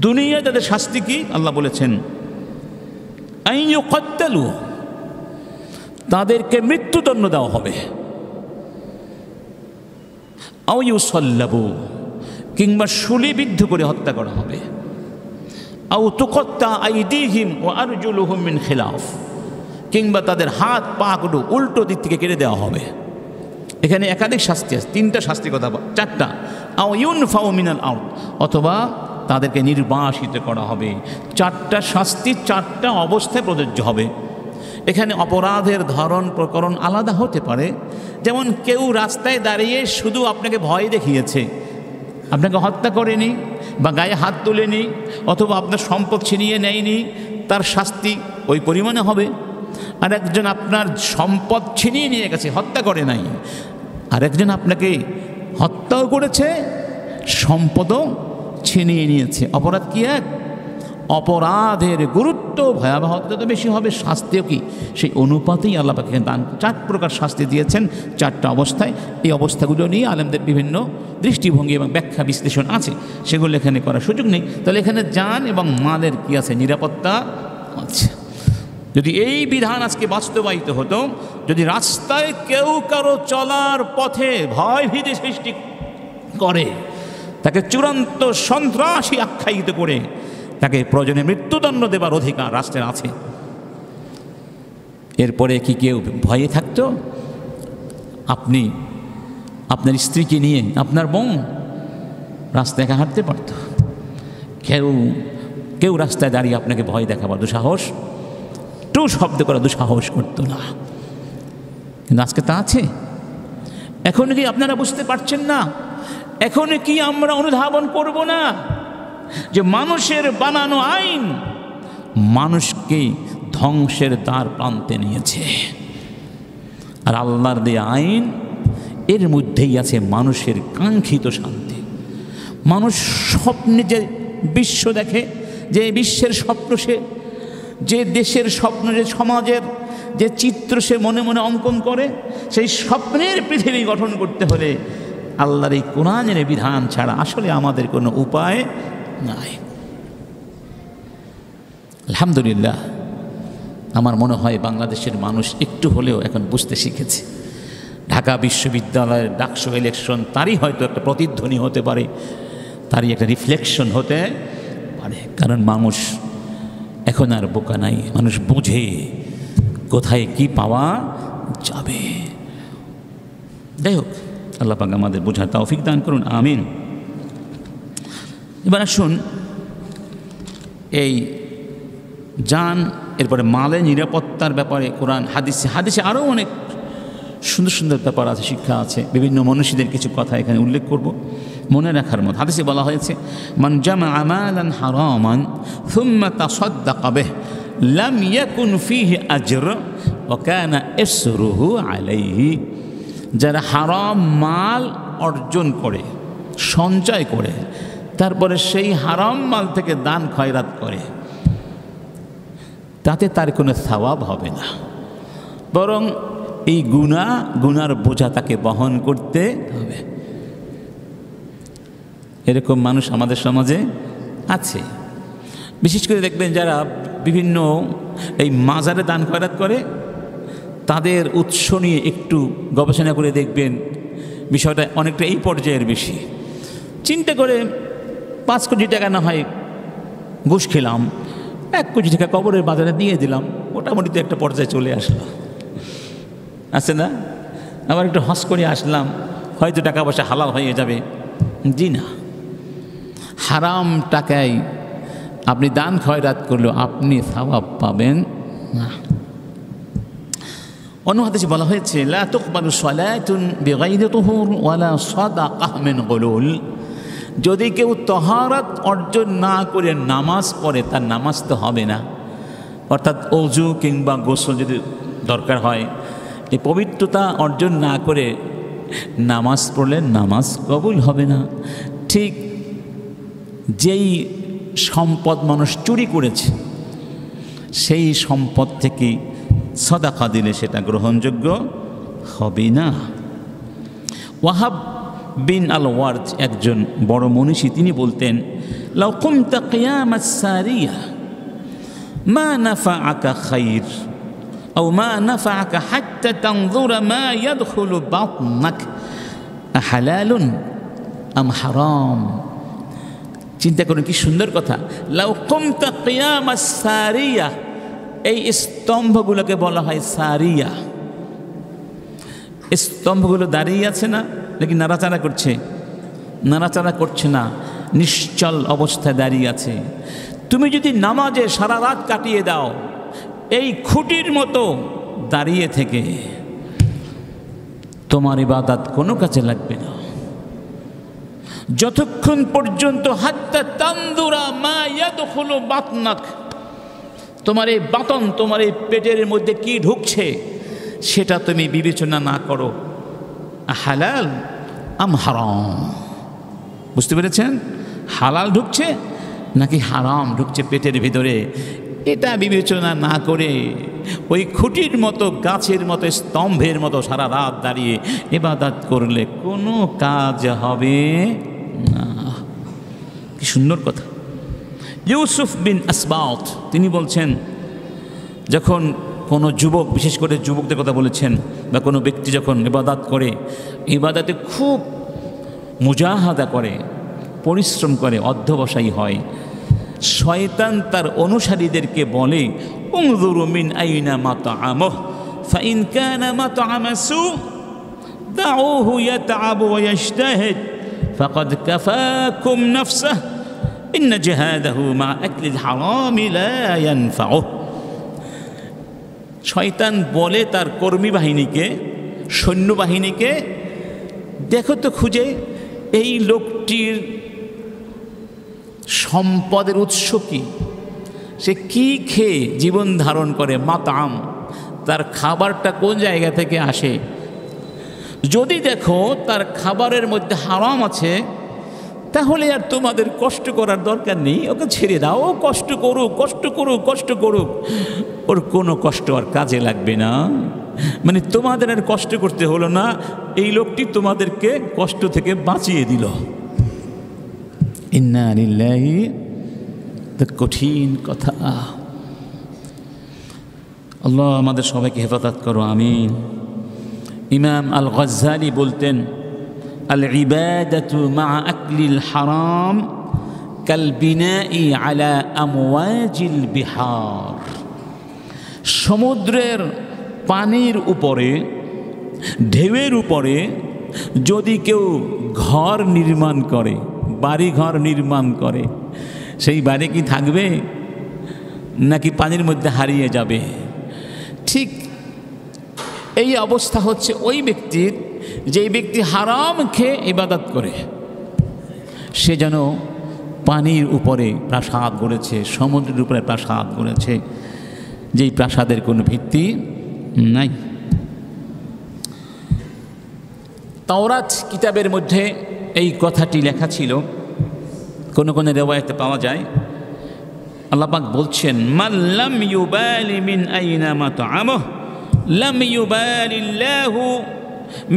দুনিয়ায় তাদের শাস্তি কি? আল্লাহ বলেছেন আন ইউকাত্তালু, তাদেরকে মৃত্যুদণ্ড দেওয়া হবে, আও ইউসাল্লাবু, কিংবা শুলিবিদ্ধ করে হত্যা করা হবে, আও তুকাত্তা আইদিহিম ওয়া আরজুলুহুম মিন খিলাফ, কিংবা তাদের হাত পা গুলো উল্টো দিক থেকে কেটে দেওয়া হবে। এখানে একাধিক শাস্তি আছে, তিনটা শাস্তি কথা, চারটা। আও ইউনফাউ মিনাল আরদ, অথবা তাদেরকে নির্বাসিত করা হবে। চারটা শাস্তি চারটা অবস্থায় প্রযোজ্য হবে। এখানে অপরাধের ধরন প্রকরণ আলাদা হতে পারে। যেমন কেউ রাস্তায় দাঁড়িয়ে শুধু আপনাকে ভয় দেখিয়েছে, আপনাকে হত্যা করেনি বা গায়ে হাত তুলেনি অথবা আপনার সম্পদ ছিনিয়ে নেয়নি, তার শাস্তি ওই পরিমাণে হবে। আর একজন আপনার সম্পদ ছিনিয়ে নিয়ে গেছে, হত্যা করে নাই, আর একজন আপনাকে হত্যাও করেছে, সম্পদও ছিনিয়ে নিয়েছে। অপরাধ কি এক? অপরাধের গুরুত্ব ভয়াবহতা তো বেশি হবে, শাস্তিও কি সেই অনুপাতেই আল্লাহ পাক দান। 4 প্রকার শাস্তি দিয়েছেন 4টা অবস্থায়। এই অবস্থাগুলো নিয়ে আলেমদের বিভিন্ন দৃষ্টিভঙ্গি এবং ব্যাখ্যা বিশ্লেষণ আছে, সেগুলো এখানে করার সুযোগ নেই। তাহলে এখানে জান এবং মালের কি আছে? নিরাপত্তা আছে। যদি এই বিধান আজকে বাস্তবায়িত হতো, যদি রাস্তায় কেউ কারো চলার পথে ভয় ভীতি সৃষ্টি করে, তাকে চূড়ান্ত সন্ত্রাসী আখ্যায়িত করে তাকে প্রয়োজনে মৃত্যুদণ্ড দেবার অধিকার রাষ্ট্রের আছে, এরপরে কি কেউ ভয়ে থাকতো? আপনি আপনার স্ত্রীকে নিয়ে, আপনার বোন রাস্তায় একা হাঁটতে পারত? কেউ রাস্তায় দাঁড়িয়ে আপনাকে ভয় দেখাবার দুঃসাহস, টু শব্দ করা দুঃসাহস করতো না। কিন্তু আজকে তা আছে? এখন কি আপনারা বুঝতে পারছেন না? এখন কি আমরা অনুধাবন করব না যে মানুষের বানানো আইন মানুষকে ধ্বংসের দ্বার প্রান্তে নিয়েছে, আর আল্লাহর দেয়া আইন এর মধ্যেই আছে মানুষের কাঙ্ক্ষিত শান্তি। মানুষ স্বপ্নে যে বিশ্ব দেখে, যে বিশ্বের স্বপ্ন সে, যে দেশের স্বপ্ন, যে সমাজের যে চিত্র সে মনে মনে অঙ্কন করে, সেই স্বপ্নের পৃথিবী গঠন করতে হলে আল্লাহর এই কোরআনের বিধান ছাড়া আসলে আমাদের কোনো উপায় নাই। আলহামদুলিল্লাহ, আমার মনে হয় বাংলাদেশের মানুষ একটু হলেও এখন বুঝতে শিখেছে। ঢাকা বিশ্ববিদ্যালয়ের ডাকসু ইলেকশন তারই হয়তো একটা প্রতিধ্বনি হতে পারে, তারই একটা রিফ্লেকশন হতে পারে। কারণ মানুষ এখন আর বোকা নাই, মানুষ বুঝে কোথায় কি পাওয়া যাবে। যাই হোক, আল্লাহ পাক আমাদের বোঝার তৌফিক দান করুন, আমিন। এবার আসুন, এই জান, এরপরে মালে নিরাপত্তার ব্যাপারে কোরআন হাদিসে আরও অনেক সুন্দর সুন্দর ব্যাপার আছে, শিক্ষা আছে। বিভিন্ন মনীষীদের কিছু কথা এখানে উল্লেখ করব, মনে রাখার মতো। হাদিসে বলা হয়েছে, মান জামা আমালান হারামান সুম্মা তাসাদ্দাকা বিহি লাম ইয়াকুন ফিহি আজর ওয়া কানা ইসরুহু আলাইহি। যারা হারাম মাল অর্জন করে, সঞ্চয় করে, তারপরে সেই হারাম মাল থেকে দান খয়রাত করে, তাতে তার কোনো সওয়াব হবে না, বরং এই গুনার বোঝা তাকে বহন করতে হবে। এরকম মানুষ আমাদের সমাজে আছে। বিশেষ করে দেখবেন যারা বিভিন্ন এই মাজারে দান খয়রাত করে, তাদের উৎস নিয়ে একটু গবেষণা করে দেখবেন বিষয়টা অনেকটা এই পর্যায়ের বেশি। চিন্তা করে 5 কোটি টাকা না হয় ঘুষ খেলাম, 1 কোটি টাকা কবরের বাজারে দিয়ে দিলাম, মোটামুটি তো একটা পর্যায়ে চলে আসলো, আছে না? আবার একটু হজ করে আসলাম, হয়তো টাকা পয়সা হালাল হয়ে যাবে। জি না, হারাম টাকায় আপনি দান খয়রাত করলেও আপনি সওয়াব পাবেন না। অন্য হাদিসে বলা হয়েছে, লা তুকবালু সালাতুন বিগাইরি তুহুর ওয়ালা সাদাকাহ মিন গুলুল। যদি কেউ তহারাত অর্জন না করে নামাজ পড়ে, তার নামাজ তো হবে না। অর্থাৎ ওযু কিংবা গোসল যদি দরকার হয়, এই পবিত্রতা অর্জন না করে নামাজ পড়লে নামাজ কবুল হবে না। ঠিক যেই সম্পদ মানুষ চুরি করেছে, সেই সম্পদ থেকে সাদাকা দিলে সেটা গ্রহণযোগ্য হবে না। ওয়াহাব বিন আল ওয়ার্দ একজন বড় মনীষী, তিনি বলতেন, লাউ কুমতা কিয়ামাস সারিয়া মা নাফাআকা খাইর আও মা নাফাআকা হাত্তা তানজুরা মা ইয়াদখুলু বাতনাক হালালুন আম হারাম। চিন্তা করুন কি সুন্দর কথা, লাউ কুমতা কিয়ামাস সারিয়া, এই স্তম্ভগুলোকে বলা হয় সারিয়া। স্তম্ভগুলো দাঁড়িয়ে আছে না, নাকি নাড়াচাড়া করছে? নাড়াচাড়া করছে না, নিশ্চল অবস্থায় দাঁড়িয়ে আছে। তুমি যদি নামাজে সারা রাত কাটিয়ে দাও এই খুঁটির মতো দাঁড়িয়ে থেকে, তোমার ইবাদত কোনো কাজে লাগবে না যতক্ষণ পর্যন্ত হাত্তা তানদুরা মা ইয়াদখুলু বাতনাক, তোমার এই বাতন, তোমার এই পেটের মধ্যে কি ঢুকছে সেটা তুমি বিবেচনা না করো, হালাল আম হারাম। বুঝতে পেরেছেন? হালাল ঢুকছে নাকি হারাম ঢুকছে পেটের ভিতরে, এটা বিবেচনা না করে ওই খুঁটির মতো, গাছের মতো, স্তম্ভের মতো সারা রাত দাঁড়িয়ে ইবাদত করলে কোনো কাজ হবে না। কি সুন্দর কথা। ইউসুফ বিন আসবাত তিনি বলছেন, যখন কোনো যুবক, বিশেষ করে যুবকদের কথা বলেছেন, বা কোনো ব্যক্তি যখন ইবাদত করে, ইবাদতে খুব মুজাহাদা করে, পরিশ্রম করে, অধ্যবসায়ী হয়, শয়তান তার অনুসারীদেরকে বলে, উনজুরু মিন আইনা মাতআমুহু ফাইন কানা মাতআমু সু দাউহু ইয়াতআবু ওয়া ইয়াজতাহিদ ফাকাদ কাফাকুম নাফসাহু ইন্না জিহাদাহু মা আকলিল হারামি লা ইয়ানফাউহু। শয়তান বলে তার কর্মী বাহিনীকে, সৈন্যবাহিনীকে, দেখো তো খুঁজে এই লোকটির সম্পদের উৎস কি, সে কি খেয়ে জীবন ধারণ করে, মাতাম, তার খাবারটা কোন জায়গা থেকে আসে। যদি দেখো তার খাবারের মধ্যে হারাম আছে, তাহলে আর তোমাদের কষ্ট করার দরকার নেই, ওকে ছেড়ে দাও, ও কষ্ট করুক, কষ্ট করুক, কষ্ট করুক, ওর কোনো কষ্ট আর কাজে লাগবে না। মানে তোমাদের আর কষ্ট করতে হলো না, এই লোকটি তোমাদেরকে কষ্ট থেকে বাঁচিয়ে দিল। ইন্না লিল্লাহি, কঠিন কথা। আল্লাহ আমাদের সবাইকে হেফাজত করো, আমিন। ইমাম আল গজ্জালি বলতেন, আল ইবাদাতু মা আকলিল হারাম কাল বিনাই আলা আমওয়াজিল বিহার। সমুদ্রের পানির উপরে, ঢেউয়ের উপরে যদি কেউ ঘর নির্মাণ করে, বাড়ি ঘর নির্মাণ করে, সেই বাড়ি কি থাকবে নাকি পানির মধ্যে হারিয়ে যাবে? ঠিক এই অবস্থা হচ্ছে ওই ব্যক্তির, যেই ব্যক্তি হারাম খেয়ে ইবাদত করে। সে যেন পানির উপরে প্রাসাদ গড়েছে, সমুদ্রের উপরে প্রাসাদ গড়েছে, যেই প্রাসাদের কোনো ভিত্তি নাই। তাওরাত কিতাবের মধ্যে এই কথাটি লেখা ছিল, কোন কোন রিওয়ায়াতে পাওয়া যায়। আল্লাহ পাক বলছেন, মান লাম ইউবালি মিন আইনা মাতআমুহু লাম ইউবালিল্লাহু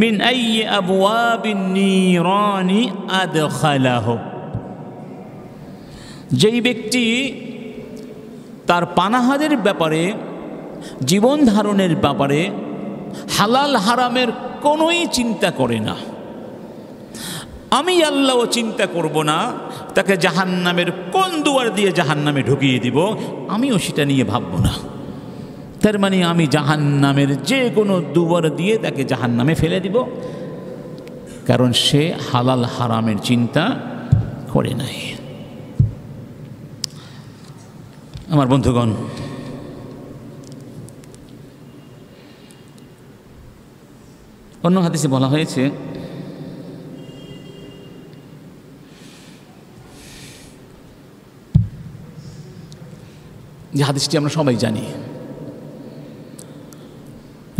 মিন আইয়ি আবওয়াবিন নিরানি আদখালাহু। যেই ব্যক্তি তার পানাহারের ব্যাপারে, জীবন ধারণের ব্যাপারে হালাল হারামের কোনোই চিন্তা করে না, আমি আল্লাহও চিন্তা করব না তাকে জাহান্নামের কোন দুয়ার দিয়ে জাহান্নামে ঢুকিয়ে দিব, আমিও সেটা নিয়ে ভাবব না। তার মানে আমি জাহান্নামের যে কোনো দুয়ার দিয়ে তাকে জাহান্নামে ফেলে দিব, কারণ সে হালাল হারামের চিন্তা করে নাই। আমার বন্ধুগণ, অন্য হাদিসে বলা হয়েছে, যে হাদিসটি আমরা সবাই জানি,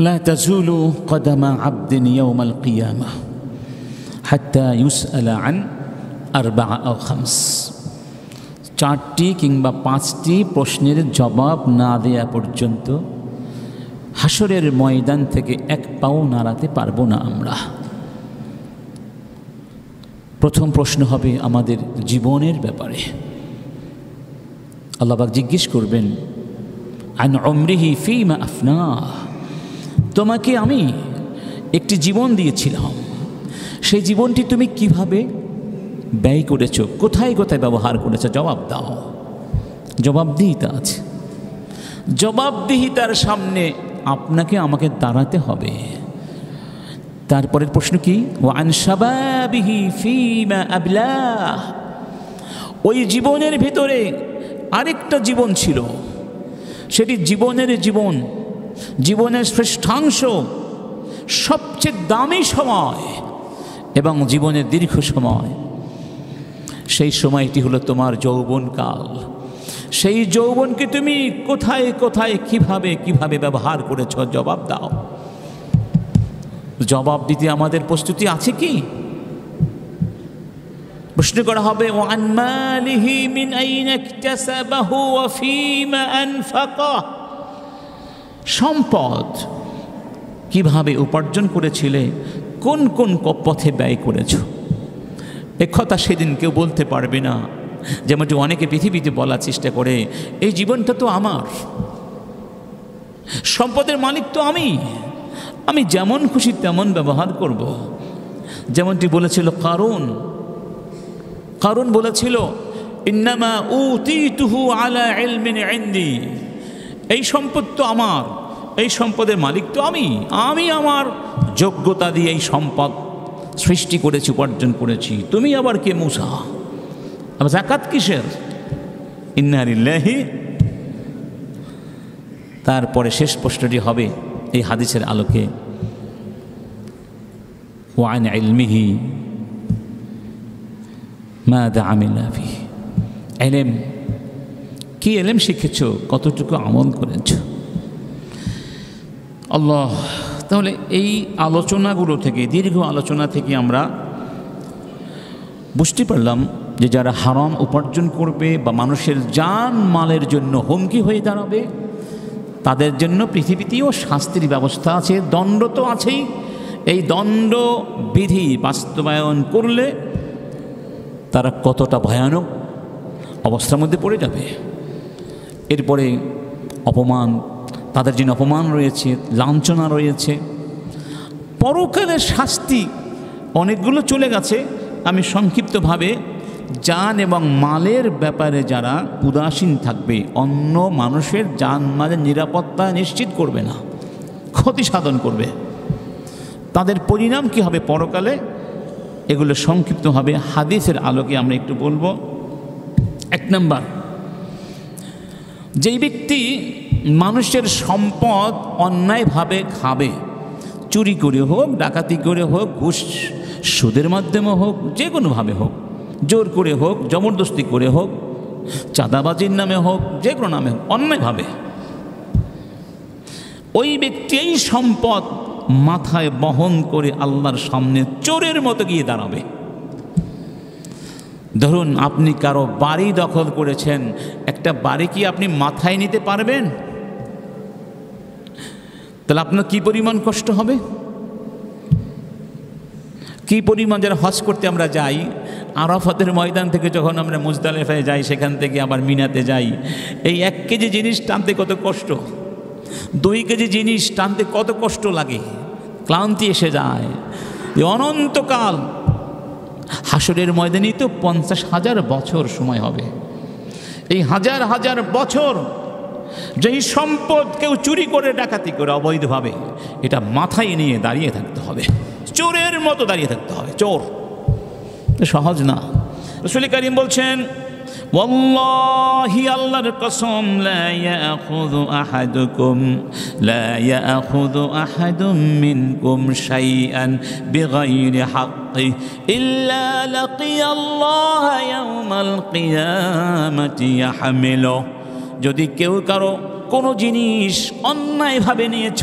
লা তাজুলু কদামা আবদিন ইয়াউমাল কিয়ামাহ হাত্তা ইউসআলা আন আরবাআ আও খামস। 4টি কিংবা 5টি প্রশ্নের জবাব না দেয়া পর্যন্ত হাসরের ময়দান থেকে এক পাও নাড়াতে পারবো না আমরা। প্রথম প্রশ্ন হবে আমাদের জীবনের ব্যাপারে। আল্লাহ পাক জিজ্ঞেস করবেন, আন উমরিহি ফীমা আফনাহ, তোমাকে আমি একটি জীবন দিয়েছিলাম, সেই জীবনটি তুমি কিভাবে ব্যয় করেছো, কোথায় কোথায় ব্যবহার করেছো, জবাব দাও। জবাবদিহিতা আছে, জবাবদিহিতার সামনে আপনাকে আমাকে দাঁড়াতে হবে। তারপরের প্রশ্ন কি? ওয়ান শাবাবিহি ফীমা আবলাহ, ওই জীবনের ভিতরে আরেকটা জীবন ছিল, সেটি জীবনের জীবন, জীবনের শ্রেষ্ঠাংশ, সবচেয়ে দামি সময় এবং জীবনের দীর্ঘ সময়, সেই সময়টি হলো তোমার যৌবনকাল। সেই যৌবনকে তুমি কোথায় কোথায় কিভাবে কিভাবে ব্যবহার করেছ, জবাব দাও। জবাব দিতে আমাদের প্রস্তুতি আছে কি? প্রশ্ন করা হবে, ওয়ান মালিহি মিন আইনা ইকতাসাবাহু ওয়া ফীমা আনফাকাহ, সম্পদ কিভাবে উপার্জন করেছিলে, কোন কোন পথে ব্যয় করেছো। এ কথা সেদিন কেউ বলতে পারবে না। যেমনটি অনেকে পৃথিবীতে বলার চেষ্টা করে, এই জীবনটা তো আমার, সম্পদের মালিক তো আমি যেমন খুশি তেমন ব্যবহার করব। যেমনটি বলেছিল কারুন বলেছিল, ইন্নামা উতীতুহু আলা ইলমিন ইনদি, এই সম্পদ তো আমার, এই সম্পদের মালিক তো আমি আমার যোগ্যতা দিয়ে এই সম্পদ সৃষ্টি করেছি, উপার্জন করেছি, তুমি আবার কে মূসা? আবার যাকাত কিসের? ইন্না লিল্লাহি। তারপরে শেষ প্রশ্নটি হবে এই হাদিসের আলোকে, ওয়ান ইলমিহি মাযা আমিলা ফিহি, ইলম কি, ইলম শিখেছো, কতটুকু আমল করেছো। আল্লাহ, তাহলে এই আলোচনাগুলো থেকে, দীর্ঘ আলোচনা থেকে আমরা বুঝতে পারলাম যে যারা হারাম উপার্জন করবে বা মানুষের জান মালের জন্য হুমকি হয়ে দাঁড়াবে, তাদের জন্য পৃথিবীতেও শাস্তির ব্যবস্থা আছে, দণ্ড তো আছেই। এই দণ্ড বিধি বাস্তবায়ন করলে তারা কতটা ভয়ানক অবস্থার মধ্যে পড়ে যাবে। এরপরে অপমান, তাদের জন্য অপমান রয়েছে, লাঞ্ছনা রয়েছে, পরকালের শাস্তি অনেকগুলো চলে গেছে। আমি সংক্ষিপ্তভাবে জান এবং মালের ব্যাপারে যারা উদাসীন থাকবে, অন্য মানুষের জান মালের নিরাপত্তা নিশ্চিত করবে না, ক্ষতি সাধন করবে, তাদের পরিণাম কি হবে পরকালে, এগুলো সংক্ষিপ্তভাবে হাদিসের আলোকে আমরা একটু বলবো। 1 নম্বর, যেই ব্যক্তি মানুষের সম্পদ অন্যায়ভাবে খাবে, চুরি করে হোক, ডাকাতি করে হোক, ঘুষ সুদের মাধ্যমে হোক, যে কোনোভাবে হোক, জোর করে হোক, জবরদস্তি করে হোক, চাঁদাবাজির নামে হোক, যে কোনো নামে হোক, অন্যায়ভাবে, ওই ব্যক্তি এই সম্পদ মাথায় বহন করে আল্লাহর সামনে চোরের মতো গিয়ে দাঁড়াবে। ধরুন আপনি কারো বাড়ি দখল করেছেন, একটা বাড়ি কি আপনি মাথায় নিতে পারবেন? তাহলে আপনার কি পরিমাণ কষ্ট হবে, কি পরিমাণ। যারা হজ করতে আমরা যাই, আরাফাতের ময়দান থেকে যখন আমরা মুজদালিফায় যাই, সেখান থেকে আবার মিনাতে যাই, এই 1 কেজি জিনিস টানতে কত কষ্ট, 2 কেজি জিনিস টানতে কত কষ্ট লাগে, ক্লান্তি এসে যায়। অনন্তকাল হাসরের ময়দানে তো 50,000 বছর সময় হবে। এই হাজার হাজার বছর যেই সম্পদ কেউ চুরি করে, ডাকাতি করে, অবৈধভাবে, এটা মাথায় নিয়ে দাঁড়িয়ে থাকতে হবে, চোরের মতো দাঁড়িয়ে থাকতে হবে। চোর সহজ না। রাসূল কারীম বলছেন, ওয়াল্লাহি, আল্লাহর কসম, লা ইয়াখুযু আহাদুম মিনকুম শাইআন বিগাইরি হাক্কি ইল্লা লাকিয়াল্লাহা ইয়াওমাল কিয়ামাতি ইয়াহমিলু। যদি কেউ কারো কোনো জিনিস অন্যায়ভাবে নিয়েছ,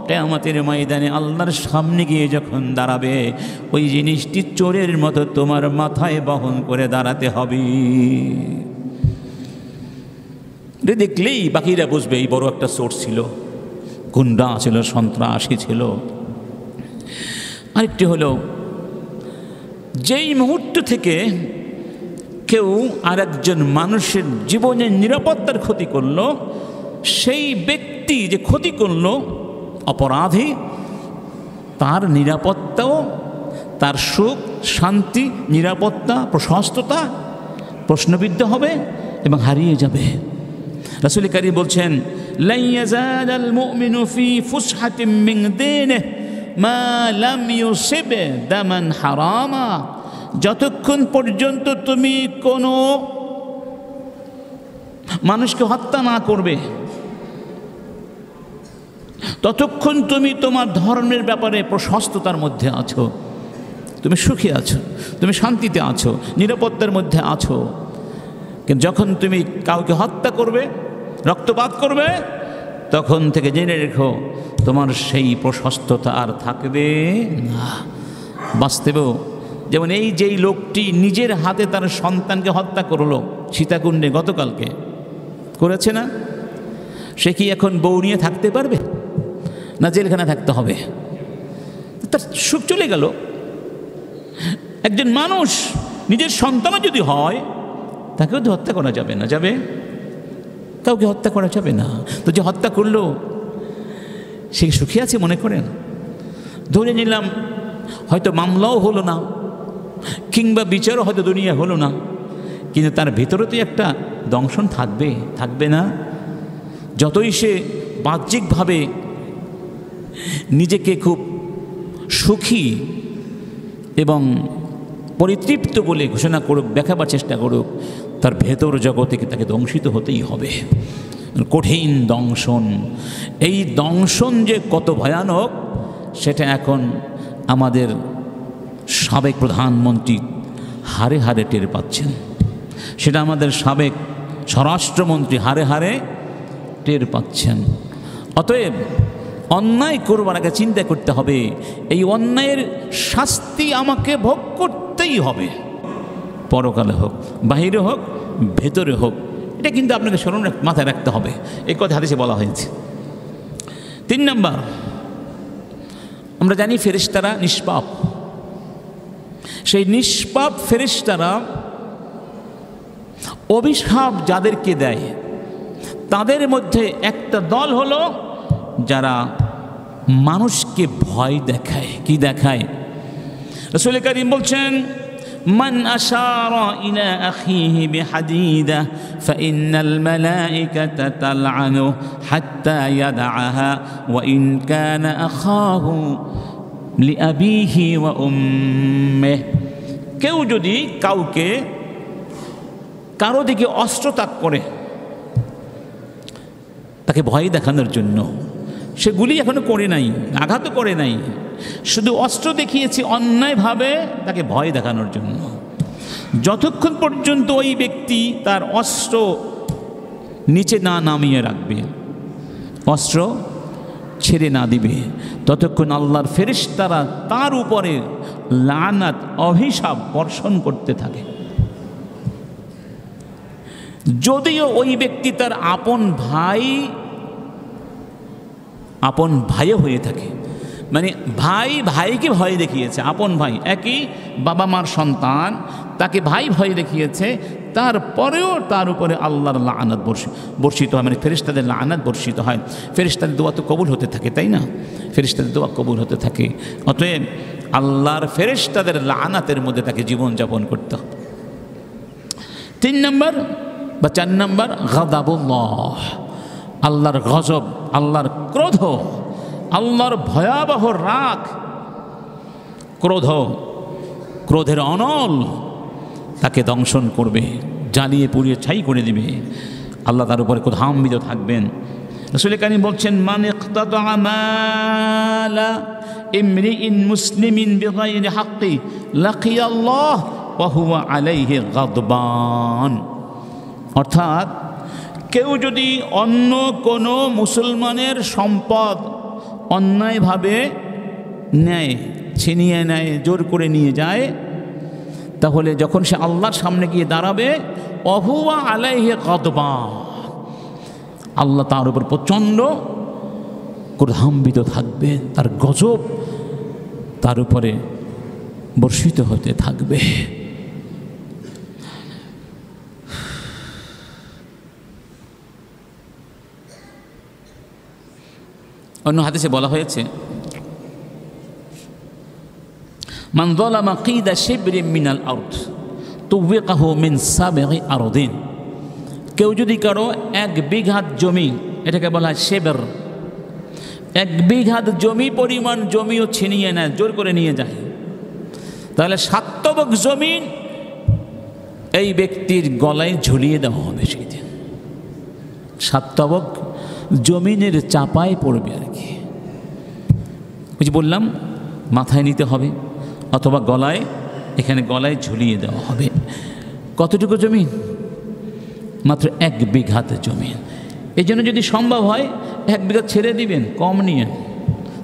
কিয়ামতের ময়দানে আল্লাহর সামনে গিয়ে যখন দাঁড়াবে, ওই জিনিসটি চোরের মতো তোমার মাথায় বহন করে দাঁড়াতে হবে। দেখলেই বাকিরা বুঝবে এই বড় একটা চোর ছিল, গুন্ডা ছিল, সন্ত্রাসী ছিল। আরেকটি হলো, যেই মুহূর্ত থেকে কেউ আরেকজন মানুষের জীবনের নিরাপত্তার ক্ষতি করলো, সেই ব্যক্তি যে ক্ষতি করলো অপরাধী, তার নিরাপত্তাও, তার সুখ শান্তি নিরাপত্তা প্রশস্ততা প্রশ্নবিদ্ধ হবে এবং হারিয়ে যাবে। রাসূল কারীম বলছেন, লা ইয়াজালাল মুমিনু ফি ফুসহাতিন মিন দীনিহি মা লাম ইউসিব দামান হারামা। যতক্ষণ পর্যন্ত তুমি কোনো মানুষকে হত্যা না করবে, ততক্ষণ তুমি তোমার ধর্মের ব্যাপারে প্রশস্ততার মধ্যে আছো, তুমি সুখী আছো, তুমি শান্তিতে আছো, নিরাপত্তার মধ্যে আছো। কিন্তু যখন তুমি কাউকে হত্যা করবে, রক্তপাত করবে, তখন থেকে জেনে রেখো তোমার সেই প্রশস্ততা আর থাকবে না। বাস্তবেও যেমন এই যেই লোকটি নিজের হাতে তার সন্তানকে হত্যা করলো সীতাকুণ্ডে, গতকালকে করেছে না, সে কি এখন বউ নিয়ে থাকতে পারবে না জেলখানা থাকতে হবে? তার সুখ চলে গেল। একজন মানুষ নিজের সন্তানও যদি হয়, তাকেও তো হত্যা করা যাবে না, যাবে? কাউকে হত্যা করা যাবে না। তো যে হত্যা করলো সে সুখী আছে মনে করেন? ধরে নিলাম হয়তো মামলাও হলো না, কিংবা বিচারও হয়তো দুনিয়া হলো না, কিন্তু তার ভেতরে তো একটা দংশন থাকবে, থাকবে না? যতই সে বাহ্যিকভাবে নিজেকে খুব সুখী এবং পরিতৃপ্ত বলে ঘোষণা করুক, দেখাবার চেষ্টা করুক, তার ভেতর জগতে তাকে দংশিত হতেই হবে। কঠিন দংশন। এই দংশন যে কত ভয়ানক সেটা এখন আমাদের সাবেক প্রধানমন্ত্রী হারে হারে টের পাচ্ছেন, সেটা আমাদের সাবেক স্বরাষ্ট্রমন্ত্রী হারে হারে টের পাচ্ছেন। অতএব অন্যায় করবার আগে চিন্তা করতে হবে, এই অন্যায়ের শাস্তি আমাকে ভোগ করতেই হবে, পরকালে হোক, বাহিরে হোক, ভেতরে হোক। এটা কিন্তু আপনাকে স্মরণ মাথায় রাখতে হবে। এই কথা হাদিসে বলা হয়েছে। 3 নাম্বার, আমরা জানি ফেরেশতারা নিষ্পাপ। সেই নিষ্পাপ ফেরেশতারা অভিশাপ যাদেরকে দেয়, তাদের মধ্যে একটা দল হলো যারা মানুষকে ভয় দেখায়। কি দেখায়? রাসূল কারীম বলছেন, মান আশারা ইলা আখিহি বিহাদিদা ফাইন্নাল মালাইকাতা তালআনু হাত্তা ইয়াদআহা ওয়া ইন কানা আখাহু লিআবিহি ওয়া উম্মিহি। কেউ যদি কারো দিকে অস্ত্র তাক করে তাকে ভয় দেখানোর জন্য, সে গুলি এখনো করে নাই, আঘাতও করে নাই, শুধু অস্ত্র দেখিয়েছে অন্যায়ভাবে তাকে ভয় দেখানোর জন্য, যতক্ষণ পর্যন্ত ওই ব্যক্তি তার অস্ত্র নিচে না নামিয়ে রাখবে, অস্ত্র ছেড়ে না দিবে, ততক্ষণ আল্লাহর ফেরেশতারা তার উপরে লানাত অভিশাপ বর্ষণ করতে থাকে। যদিও ওই ব্যক্তি তার আপন ভাইও হয়ে থাকে, মানে ভাই ভাইকে ভয় দেখিয়েছে, আপন ভাই, একই বাবা মার সন্তান, তাকে ভাই ভয় দেখিয়েছে, তারপরেও তার উপরে আল্লাহর লাআনাত বর্ষিত হয়, মানে ফেরেশতাদের লাআনাত বর্ষিত হয়। ফেরেশতাদের দোয়া তো কবুল হতে থাকে, তাই না? ফেরেশতাদের দোয়া কবুল হতে থাকে। অতএব আল্লাহর ফেরেশতাদের লাআনাতের মধ্যে তাকে জীবনযাপন করতে হবে। 3 নম্বর বা 4 নম্বর, গাদাবুল্লাহ, আল্লাহর গজব, আল্লাহর ক্রোধ, আল্লাহর ভয়াবহ রাগ, ক্রোধের অনল তাকে দংশন করবে, জ্বালিয়ে পুড়িয়ে ছাই করে দিবে। আল্লাহ তার উপরে ক্রোধান্বিত থাকবেন। রাসূল কারীম বলছেন, মান ইকতাতা মালা ইমরিইন মুসলিমিন বিগাইরি হাক্কি লাকিয়াল্লাহ ওয়া হুয়া আলাইহি গাদবান। অর্থাৎ কেউ যদি অন্য কোনো মুসলমানের সম্পদ অন্যায়ভাবে নেয়, ছিনিয়ে নেয়, জোর করে নিয়ে যায়, তাহলে যখন সে আল্লাহর সামনে গিয়ে দাঁড়াবে, অহুয়া আলাইহি গাদবান, আল্লাহ তার উপর প্রচণ্ড ক্রোধান্বিত থাকবে, তার গজব তার উপরে বর্ষিত হতে থাকবে। অন্য হাদিসে বলা হয়েছে, মান যালামা কিদা শিবরিন মিনাল আরদ তুওয়িকাহু মিন সাবঈ আরদিন। কেউ যদি কারো 1 বিঘা জমি, এটাকে বলা হয় শেবর, 1 বিঘা জমি পরিমাণ জমিও ছিনিয়ে নেয়, জোর করে নিয়ে যায়, তাহলে 7 তবক জমিন এই ব্যক্তির গলায় ঝুলিয়ে দেওয়া হবে সেই দিন। 7 তবক জমিনের চাপায় পড়বে আর কি। ওই যে বললাম, মাথায় নিতে হবে অথবা গলায়, এখানে গলায় ঝুলিয়ে দেওয়া হবে। কতটুকু জমিন? মাত্র 1 বিঘাতে জমিন। এই জন্য যদি সম্ভব হয় 1 বিঘা ছেড়ে দিবেন, কম নিয়ে,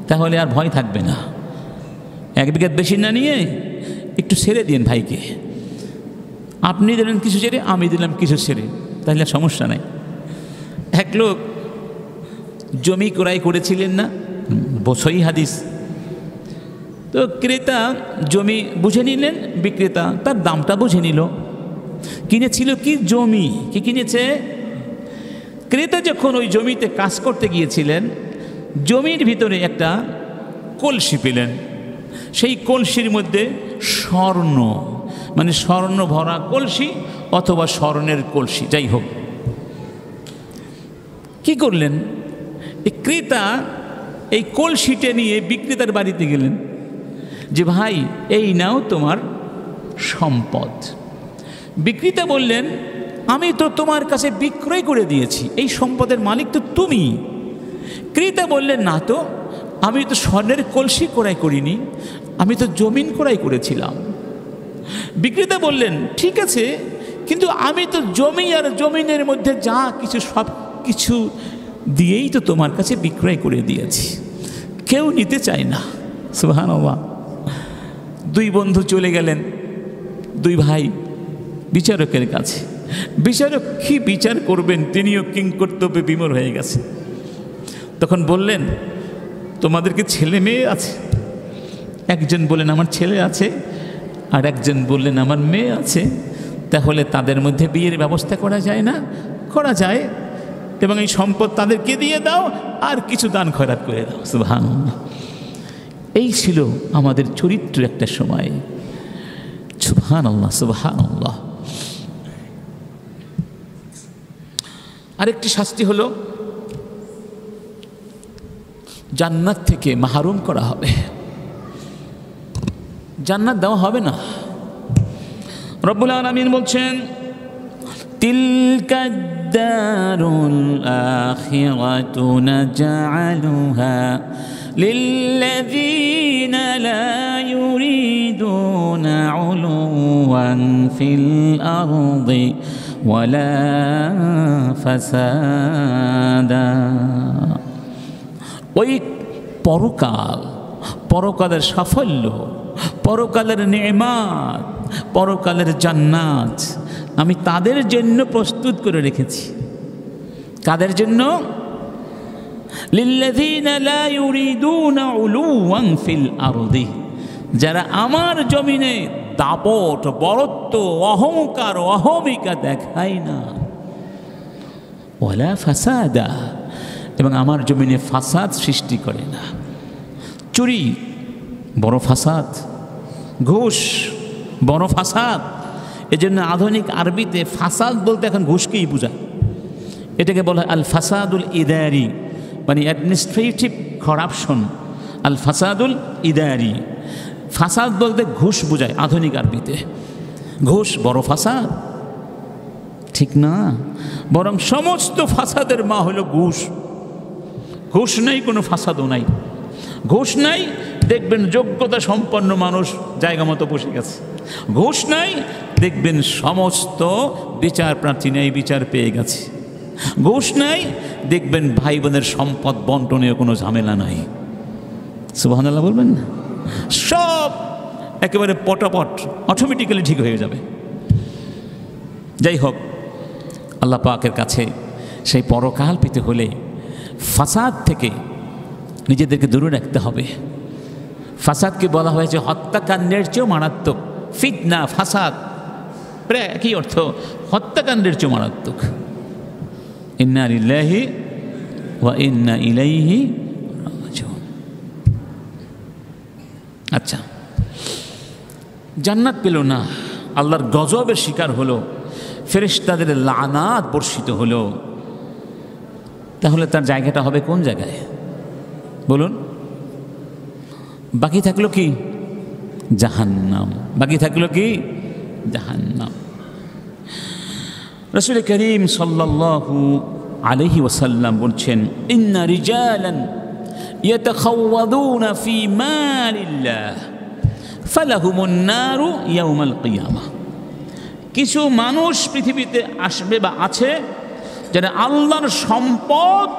তাহলে আর ভয় থাকবে না। 1 বিঘা বেশি না নিয়ে একটু ছেড়ে দিন ভাইকে। আপনি দিলেন কিছু ছেড়ে, আমি দিলাম কিছু ছেড়ে, তাহলে সমস্যা নাই। এক লোক জমি ক্রয় করেছিলেন না, সহিহ হাদিস। তো ক্রেতা জমি বুঝে নিলেন, বিক্রেতা তার দামটা বুঝে নিল। কিনেছিল কি? জমি। কি কিনেছে? ক্রেতা যখন ওই জমিতে কাজ করতে গিয়েছিলেন, জমির ভিতরে একটা কলসি পেলেন। সেই কলসির মধ্যে স্বর্ণ, মানে স্বর্ণ ভরা কলসি অথবা স্বর্ণের কলসি, যাই হোক। কি করলেন? এই ক্রেতা এই কলসিটা নিয়ে বিক্রেতার বাড়িতে গেলেন যে, ভাই এই নাও তোমার সম্পদ। বিক্রেতা বললেন, আমি তো তোমার কাছে বিক্রয় করে দিয়েছি, এই সম্পদের মালিক তো তুমি। ক্রেতা বললেন, না তো, আমি তো স্বর্ণের কলসি ক্রয় করিনি, আমি তো জমিন ক্রয় করেছিলাম। বিক্রেতা বললেন, ঠিক আছে, কিন্তু আমি তো জমি আর জমিনের মধ্যে যা কিছু সব কিছু দিয়েই তো তোমার কাছে বিক্রয় করে দিয়েছি, কেউ নিতে চায় না। সুবহানাল্লাহ। 2 বন্ধু চলে গেলেন, 2 ভাই বিচারকের কাছে। বিচারক কি বিচার করবেন, তিনিও কিংকর্তব্যে বিমূঢ় হয়ে গেছে। তখন বললেন, তোমাদের কি ছেলে মেয়ে আছে? একজন বললেন, আমার ছেলে আছে, আর একজন বললেন, আমার মেয়ে আছে। তাহলে তাদের মধ্যে বিয়ের ব্যবস্থা করা যায় না? করা যায়, এবং এই সম্পদ তাদেরকে দিয়ে দাও, আর কিছু দান খয়রাত করে দাও। সুবহানাল্লাহ। এই ছিল আমাদের চরিত্র একটা সময়। সুবহানাল্লাহ, সুবহানাল্লাহ। আরেকটি শাস্তি হলো, জান্নাত থেকে মাহরুম করা হবে, জান্নাত দেওয়া হবে না। রব্বুল আলামিন বলছেন, তিলকা দারুল আখিরাতু নাজআলুহা লিল্লাযীনা লা ইউরিদুনা উলুওয়ান ফিল আরদি ওয়ালা ফাসাদা। ওই পরকাল, পরকালের সাফল্য, পরকালের নেমাত, পরকালের জান্নাত আমি তাদের জন্য প্রস্তুত করে রেখেছি। কাদের জন্য? লিল্লাযীনা লা ইউরিদুনা উলুওয়ান ফিল আরদি, যারা আমার জমিনে দাপট, বড়ত্ব, অহংকার, অহমিকা দেখায় না। ওয়ালা ফাসাদা, এবং আমার জমিনে ফাসাদ সৃষ্টি করে না। চুরি বড় ফাসাদ, ঘুষ বড় ফাসাদ। এজন্য আধুনিক আরবিতে ফাসাদ বলতে এখন ঘুষকেই বোঝায়। এটাকে বলা হয় আল ফাসাদুল ইদারি, মানে অ্যাডমিনিস্ট্রেটিভ করাপশন। আল ফাসাদুল ইদারি, ফাসাদ বলতে ঘুষ বোঝায় আধুনিক আরবিতে। ঘুষ বড় ফাসাদ? ঠিক না, বরং সমস্ত ফাসাদের মা হলো ঘুষ। ঘুষ নেই কোনো ফাসাদও নাই। ঘুষ নাই, দেখবেন যোগ্যতা সম্পন্ন মানুষ জায়গা মতো বসে গেছে। ঘুষ নাই, দেখবেন সমস্ত বিচার প্রার্থী নেই বিচার পেয়ে গেছে। ঘুষ নাই, দেখবেন ভাই বোনের সম্পদ বন্টনেও কোনো ঝামেলা নাই। সুবহানাল্লাহ বলবেন না? সব একেবারে পটাপট অটোমেটিক্যালি ঠিক হয়ে যাবে। যাই হোক, আল্লাহ পাকের কাছে সেই পরকাল পেতে হলে ফাসাদ থেকে নিজেদেরকে দূরে রাখতে হবে। ফাসাদকে বলা হয়েছে হত্যাকাণ্ডের চেয়েও মারাত্মক। ফিতনা, ফাসাদ প্রায় একই অর্থ, হত্যাকাণ্ডের চেয়েও মারাত্মক। ইন্না লিল্লাহি ওয়া ইন্না ইলাইহি আচ্ছা, জান্নাত পেল না, আল্লাহর গজবের শিকার হলো, ফেরেশতাদের লানাত বর্ষিত হলো, তাহলে তার জায়গাটা হবে কোন জায়গায় বলুন? বাকি থাকলো কি? জাহান্নাম। বাকি থাকলো কি? জাহান্নাম। রাসূল করিম সাল্লাল্লাহু আলাইহি ওয়াসাল্লাম বলছেন, ইন্না রিজালান ইয়াতাখাওয়াদুনা ফি মালিল্লাহ ফালাহুমুন নারু ইয়াউমাল কিয়ামাহ। কিছু মানুষ পৃথিবীতে আসবে বা আছে যারা আল্লাহর সম্পদ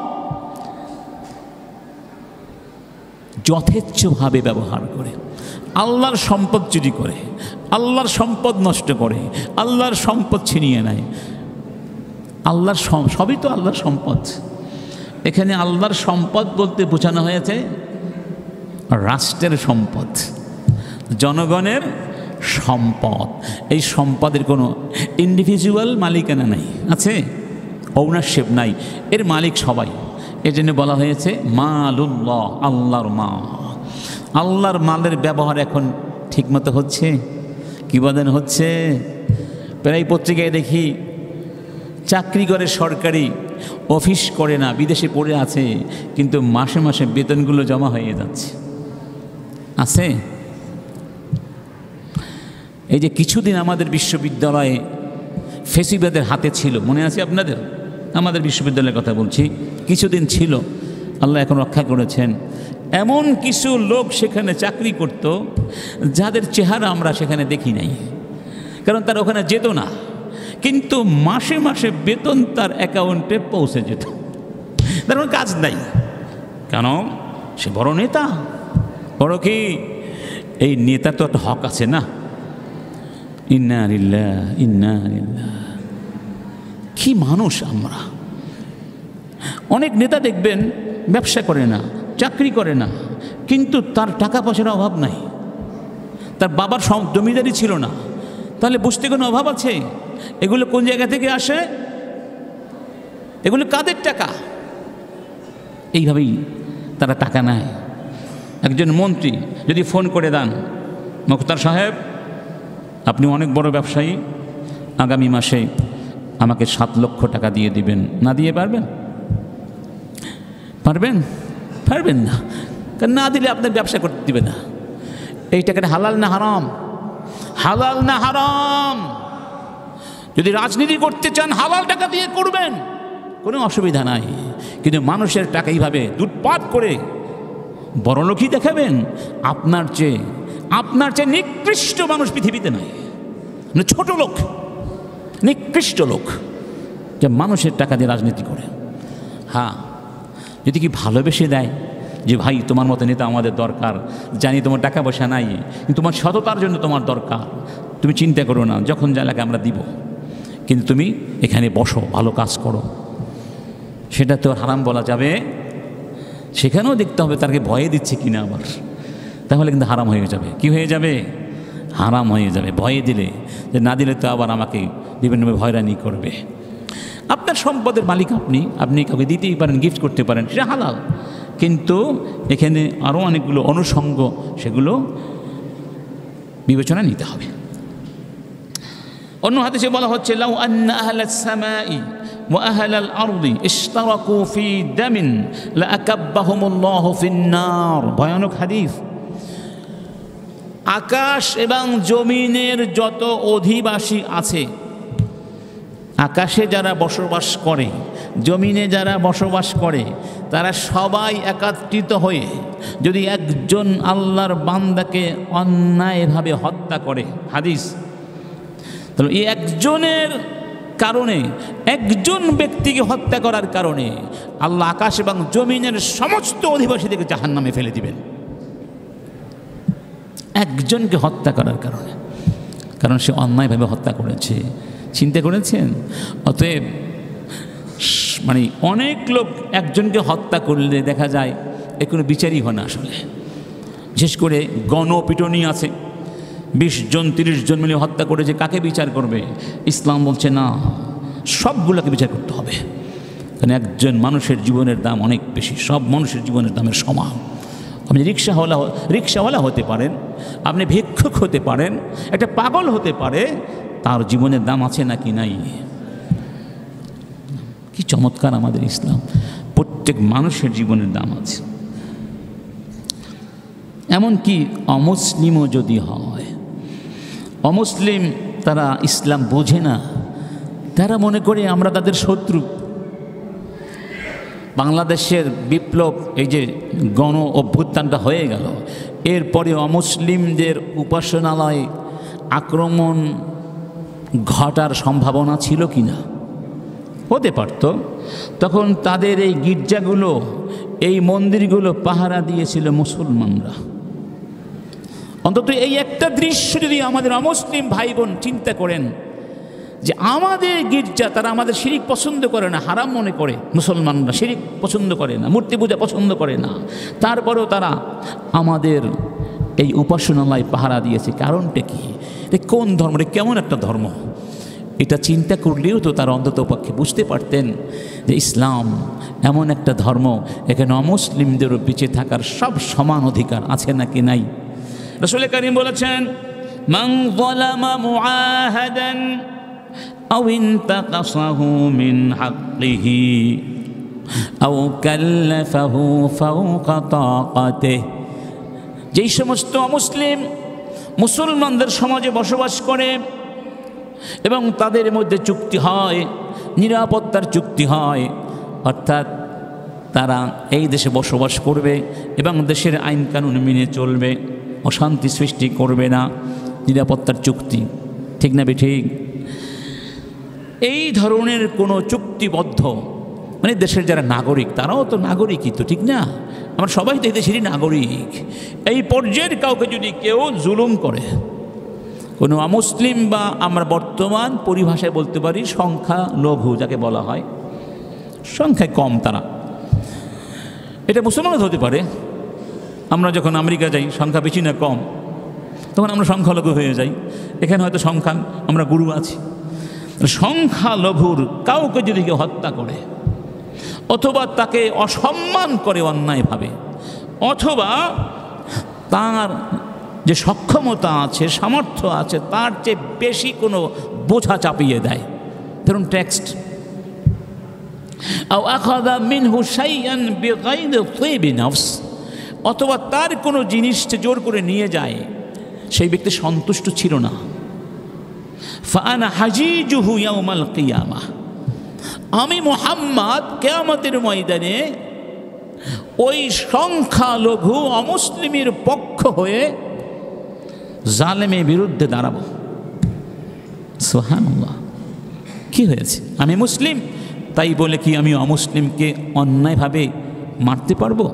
যথেচ্ছভাবে ব্যবহার করে, আল্লাহর সম্পদ চুরি করে, আল্লাহর সম্পদ নষ্ট করে, আল্লাহর সম্পদ ছিনিয়ে নেয়। আল্লাহর সবই তো আল্লাহর সম্পদ। এখানে আল্লাহর সম্পদ বলতে বোঝানো হয়েছে রাষ্ট্রের সম্পদ, জনগণের সম্পদ। এই সম্পদের কোনো ইন্ডিভিজুয়াল মালিকানা নাই, আছে ওনারশিপ নাই, এর মালিক সবাই। এজন্য বলা হয়েছে মালুল্লাহ, আল্লাহর মাল। আল্লাহর মালের ব্যবহার এখন ঠিকমতো হচ্ছে কি বলেন? হচ্ছে। প্রায় পত্রিকায় দেখি চাকরি করে, সরকারি অফিস করে না, বিদেশে পড়ে আছে, কিন্তু মাসে মাসে বেতনগুলো জমা হয়ে যাচ্ছে। আছে। এই যে কিছুদিন আমাদের বিশ্ববিদ্যালয়ে ফেসিবাদের হাতে ছিল, মনে আছে আপনাদের? আমাদের বিশ্ববিদ্যালয়ের কথা বলছি, কিছুদিন ছিল, আল্লাহ এখন রক্ষা করেছেন। এমন কিছু লোক সেখানে চাকরি করত যাদের চেহারা আমরা সেখানে দেখি নাই, কারণ তার ওখানে যেত না, কিন্তু মাসে মাসে বেতন তার অ্যাকাউন্টে পৌঁছে যেত। তার কোনো কাজ নাই, কেন? সে বড় নেতা। বড় কি? এই নেতা তো একটা হক আছে না? ইন্না লিল্লাহ ইন্না লিল্লাহ। কি মানুষ আমরা! অনেক নেতা দেখবেন ব্যবসা করে না, চাকরি করে না, কিন্তু তার টাকা পয়সার অভাব নাই, তার বাবার জমিদারি ছিল না, তাহলে বুঝতে কোনো অভাব আছে? এগুলো কোন জায়গা থেকে আসে? এগুলো কাদের টাকা? এইভাবেই তারা টাকা নেয়। একজন মন্ত্রী যদি ফোন করে দেন, মুখতার সাহেব আপনি অনেক বড় ব্যবসায়ী, আগামী মাসে আমাকে 7 লক্ষ টাকা দিয়ে দিবেন, না দিয়ে পারবেন? পারবেন? পারবেন না, কারণ না দিলে আপনার ব্যবসা করতে দিবে না। এই টাকাটা হালাল না হারাম? হালাল না হারাম? যদি রাজনীতি করতে চান হালাল টাকা দিয়ে করবেন, কোনো অসুবিধা নাই, কিন্তু মানুষের টাকা এইভাবে লুটপাট করে বড়লোকই দেখাবেন? আপনার চেয়ে নিকৃষ্ট মানুষ পৃথিবীতে নাই। ছোট লোক, নিকৃষ্ট লোক যে মানুষের টাকা দিয়ে রাজনীতি করে। হ্যাঁ, যদি কি ভালোবেসে দেয় যে ভাই তোমার মতো নেতা আমাদের দরকার, জানি তোমার টাকা পয়সা নাই, কিন্তু তোমার সততার জন্য তোমার দরকার, তুমি চিন্তা করো না, যখন যা লাগে আমরা দিব, কিন্তু তুমি এখানে বসো, ভালো কাজ করো, সেটা তো হারাম বলা যাবে? সেখানেও দেখতে হবে তাকে ভয়ে দিচ্ছে কিনা আবার, তাহলে কিন্তু হারাম হয়ে যাবে। কি হয়ে যাবে? হারাম হয়ে যাবে। ভয়ে দিলে, যে না দিলে তো আবার আমাকে বিভিন্নভাবে হয়রানি করবে। আপনার সম্পদের মালিক আপনি কাউকে দিতেই পারেন, গিফট করতে পারেন, সেটা হালাল, কিন্তু এখানে আরও অনেকগুলো অনুষঙ্গ, সেগুলো বিবেচনা নিতে হবে। অন্য হাদিসে বলা হচ্ছে লাউ আন্না আহলাস সামাই ওয়া আহলাল আরদি ইশতারাকু ফি দামিন লাআকাব্বাহুমুল্লাহু ফিন নার। ভয়ানক হাদিস। আকাশ এবং জমিনের যত অধিবাসী আছে, আকাশে যারা বসবাস করে, জমিনে যারা বসবাস করে, তারা সবাই একত্রিত হয়ে যদি একজন আল্লাহর বান্দাকে অন্যায়ভাবে হত্যা করে, হাদিস, তাহলে এই একজনের কারণে, একজন ব্যক্তিকে হত্যা করার কারণে আল্লাহ আকাশ এবং জমিনের সমস্ত অধিবাসীদেরকে জাহান্নামে ফেলে দিবেন। একজনকে হত্যা করার কারণে, কারণ সে অন্যায়ভাবে হত্যা করেছে। চিন্তা করেছেন? অতএব মানে অনেক লোক একজনকে হত্যা করলে দেখা যায় এ কোনো বিচারই হয় না আসলে। বিশেষ করে গণপিটুনি আছে, 20 জন 30 জন মিলে হত্যা করেছে, কাকে বিচার করবে? ইসলাম বলছে না, সবগুলোকে বিচার করতে হবে, কারণ একজন মানুষের জীবনের দাম অনেক বেশি, সব মানুষের জীবনের দামের সমান। আপনি রিক্সাওয়ালা হতে পারেন, আপনি ভিক্ষুক হতে পারেন, একটা পাগল হতে পারে, তার জীবনের দাম আছে নাকি নাই? কি চমৎকার আমাদের ইসলাম! প্রত্যেক মানুষের জীবনের দাম আছে। এমনকি অমুসলিমও যদি হয়, অমুসলিম তারা ইসলাম বোঝে না, তারা মনে করে আমরা তাদের শত্রু। বাংলাদেশের বিপ্লব, এই যে গণ অভ্যুত্থানটা হয়ে গেল, এরপরে অমুসলিমদের উপাসনালয় আক্রমণ ঘটার সম্ভাবনা ছিল কি না? হতে পারত। তখন তাদের এই গির্জাগুলো, এই মন্দিরগুলো পাহারা দিয়েছিল মুসলমানরা। অন্তত এই একটা দৃশ্য যদি আমাদের অমুসলিম ভাই বোন চিন্তা করেন, যে আমাদের গির্জা, তারা আমাদের শিরিক পছন্দ করে না, হারাম মনে করে, মুসলমানরা শিরিক পছন্দ করে না, মূর্তি পূজা পছন্দ করে না, তারপরেও তারা আমাদের এই উপাসনালয় পাহারা দিয়েছে। কারণটা কি? এটা কোন ধর্ম? এটা কেমন একটা ধর্ম? এটা চিন্তা করলেও তো তারা অন্তত পক্ষে বুঝতে পারতেন যে ইসলাম এমন একটা ধর্ম, এখানে অমুসলিমদেরও বেঁচে থাকার সব সমান অধিকার আছে নাকি নাই? রাসূল কারীম বলেছেন, মান যালামা মুআহাদান আও ইনতাকাসাহু মিন হাক্কিহি আও কাল্লাফাহু ফাওকা তাকাতিহি। যেই সমস্ত অমুসলিম মুসলমানদের সমাজে বসবাস করে এবং তাদের মধ্যে চুক্তি হয়, নিরাপত্তার চুক্তি হয়, অর্থাৎ তারা এই দেশে বসবাস করবে এবং দেশের আইন কানুন মেনে চলবে, অশান্তি সৃষ্টি করবে না, নিরাপত্তার চুক্তি, ঠিক না বেঠিক? এই ধরনের কোনো চুক্তিবদ্ধ, মানে দেশের যারা নাগরিক, তারাও তো নাগরিকই তো, ঠিক না? আমরা সবাই তো এই দেশেরই নাগরিক। এই পর্যায়ের কাউকে যদি কেউ জুলুম করে, কোনো অমুসলিম বা আমরা বর্তমান পরিভাষায় বলতে পারি সংখ্যালঘু যাকে বলা হয়, সংখ্যায় কম তারা, এটা মুসলমান হতে পারে। আমরা যখন আমেরিকা যাই, সংখ্যা বেশি না কম, তখন আমরা সংখ্যালঘু হয়ে যাই। এখানে হয়তো সংখ্যা আমরা গুরু আছি। সংখ্যালঘুর কাউকে যদি কেউ হত্যা করে, অথবা তাকে অসম্মান করে অন্যায়ভাবে, অথবা তার যে সক্ষমতা আছে, সামর্থ্য আছে, তার চেয়ে বেশি কোনো বোঝা চাপিয়ে দেয়, ধরুন ট্যাক্স, অথবা তার কোনো জিনিসকে জোর করে নিয়ে যায়, সেই ব্যক্তি সন্তুষ্ট ছিল না, ফাআনা হাজিজুহু ইয়াউমাল কিয়ামাহ, আমি মুহাম্মদ কিয়ামতের ময়দানে ওই সংখ্যালঘু অমুসলিমের পক্ষ হয়ে জালেমের বিরুদ্ধে দাঁড়াবো। সুবহানাল্লাহ! কি হয়েছে? আমি মুসলিম, তাই বলে কি আমি অমুসলিমকে অন্যায়ভাবে মারতে পারবো,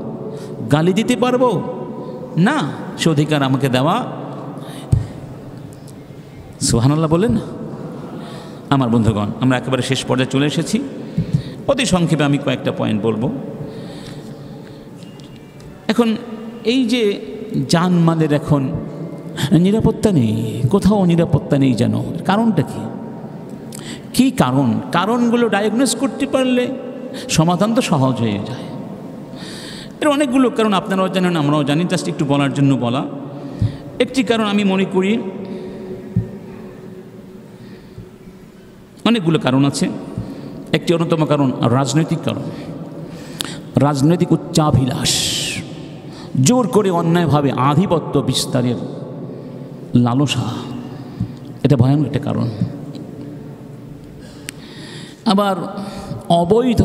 গালি দিতে পারবো না? সে অধিকার আমাকে দেওয়া। সুবহানাল্লাহ বলেন না? আমার বন্ধুগণ, আমরা একেবারে শেষ পর্যায়ে চলে এসেছি। অতি সংক্ষেপে আমি কয়েকটা পয়েন্ট বলবো। এখন এই যে জানমালের এখন নিরাপত্তা নেই, কোথাও নিরাপত্তা নেই যেন, কারণটা কি? কি কারণ? কারণগুলো ডায়াগনোস করতে পারলে সমাধান তো সহজ হয়ে যায়। এর অনেকগুলো কারণ আপনারাও জানেন, আমরাও জানি, জাস্ট একটু বলার জন্য বলা। একটি কারণ আমি মনে করি, অনেকগুলো কারণ আছে, একটি অন্যতম কারণ রাজনৈতিক কারণ। রাজনৈতিক উচ্চাভিলাষ, জোর করে অন্যায়ভাবে আধিপত্য বিস্তারের লালসা, এটা ভয়ানক একটা কারণ। আবার অবৈধ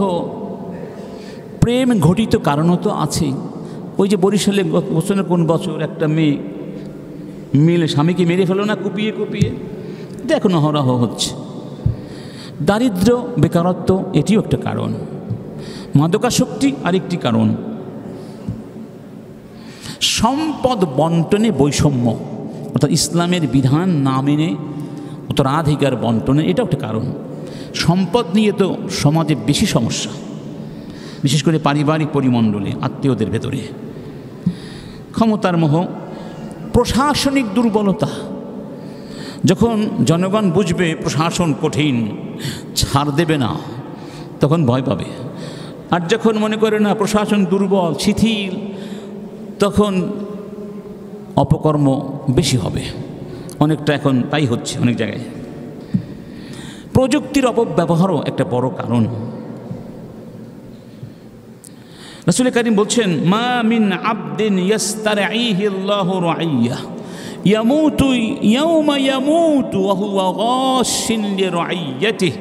প্রেম ঘটিত কারণও তো আছে। ওই যে বরিশালে কোন বছর একটা মেয়ে মিলে স্বামীকে মেরে ফেলো না কুপিয়ে কুপিয়ে, এটা এখন অহরহ হচ্ছে। দারিদ্র, বেকারত্ব, এটিও একটা কারণ। মাদকাসক্তি আরেকটি কারণ। সম্পদ বন্টনে বৈষম্য, অর্থাৎ ইসলামের বিধান না মেনে উত্তরাধিকার বন্টনে, এটাও একটা কারণ। সম্পদ নিয়ে তো সমাজে বেশি সমস্যা, বিশেষ করে পারিবারিক পরিমণ্ডলে, আত্মীয়দের ভেতরে। ক্ষমতার মোহ, প্রশাসনিক দুর্বলতা। যখন জনগণ বুঝবে প্রশাসন কঠিন, ছাড় দেবে না, তখন ভয় পাবে। আর যখন মনে করে না প্রশাসন দুর্বল, শিথিল, তখন অপকর্ম বেশি হবে, অনেকটা এখন তাই হচ্ছে অনেক জায়গায়। প্রযুক্তির অপব্যবহারও একটা বড় কারণ। রাসূল কারীম বলছেন, মা মিন আবদিন ইয়াস্তারঈহি আল্লাহু রাইয়্যা ইয়ামুতু ইয়াওমা ইয়ামুতু ওয়া হুয়া গাশিন লিরাইয়্যাতিহি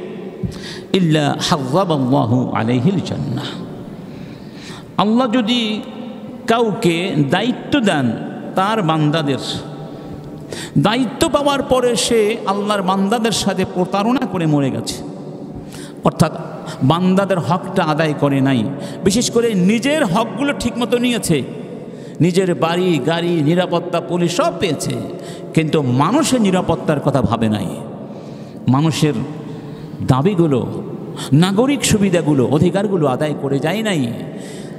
ইল্লা হাররামাল্লাহু আলাইহিল জান্নাহ। আল্লাহ যদি কাউকে দায়িত্ব দেন, তার বান্দাদের দায়িত্ব পাওয়ার পরে সে আল্লাহর বান্দাদের সাথে প্রতারণা করে মরে গেছে, অর্থাৎ বান্দাদের হকটা আদায় করে নাই, বিশেষ করে নিজের হকগুলো ঠিকমতো নিয়েছে, নিজের বাড়ি গাড়ি নিরাপত্তা পুলিশ সব পেয়েছে, কিন্তু মানুষের নিরাপত্তার কথা ভাবে নাই, মানুষের দাবিগুলো নাগরিক সুবিধাগুলো অধিকারগুলো আদায় করে যায় নাই,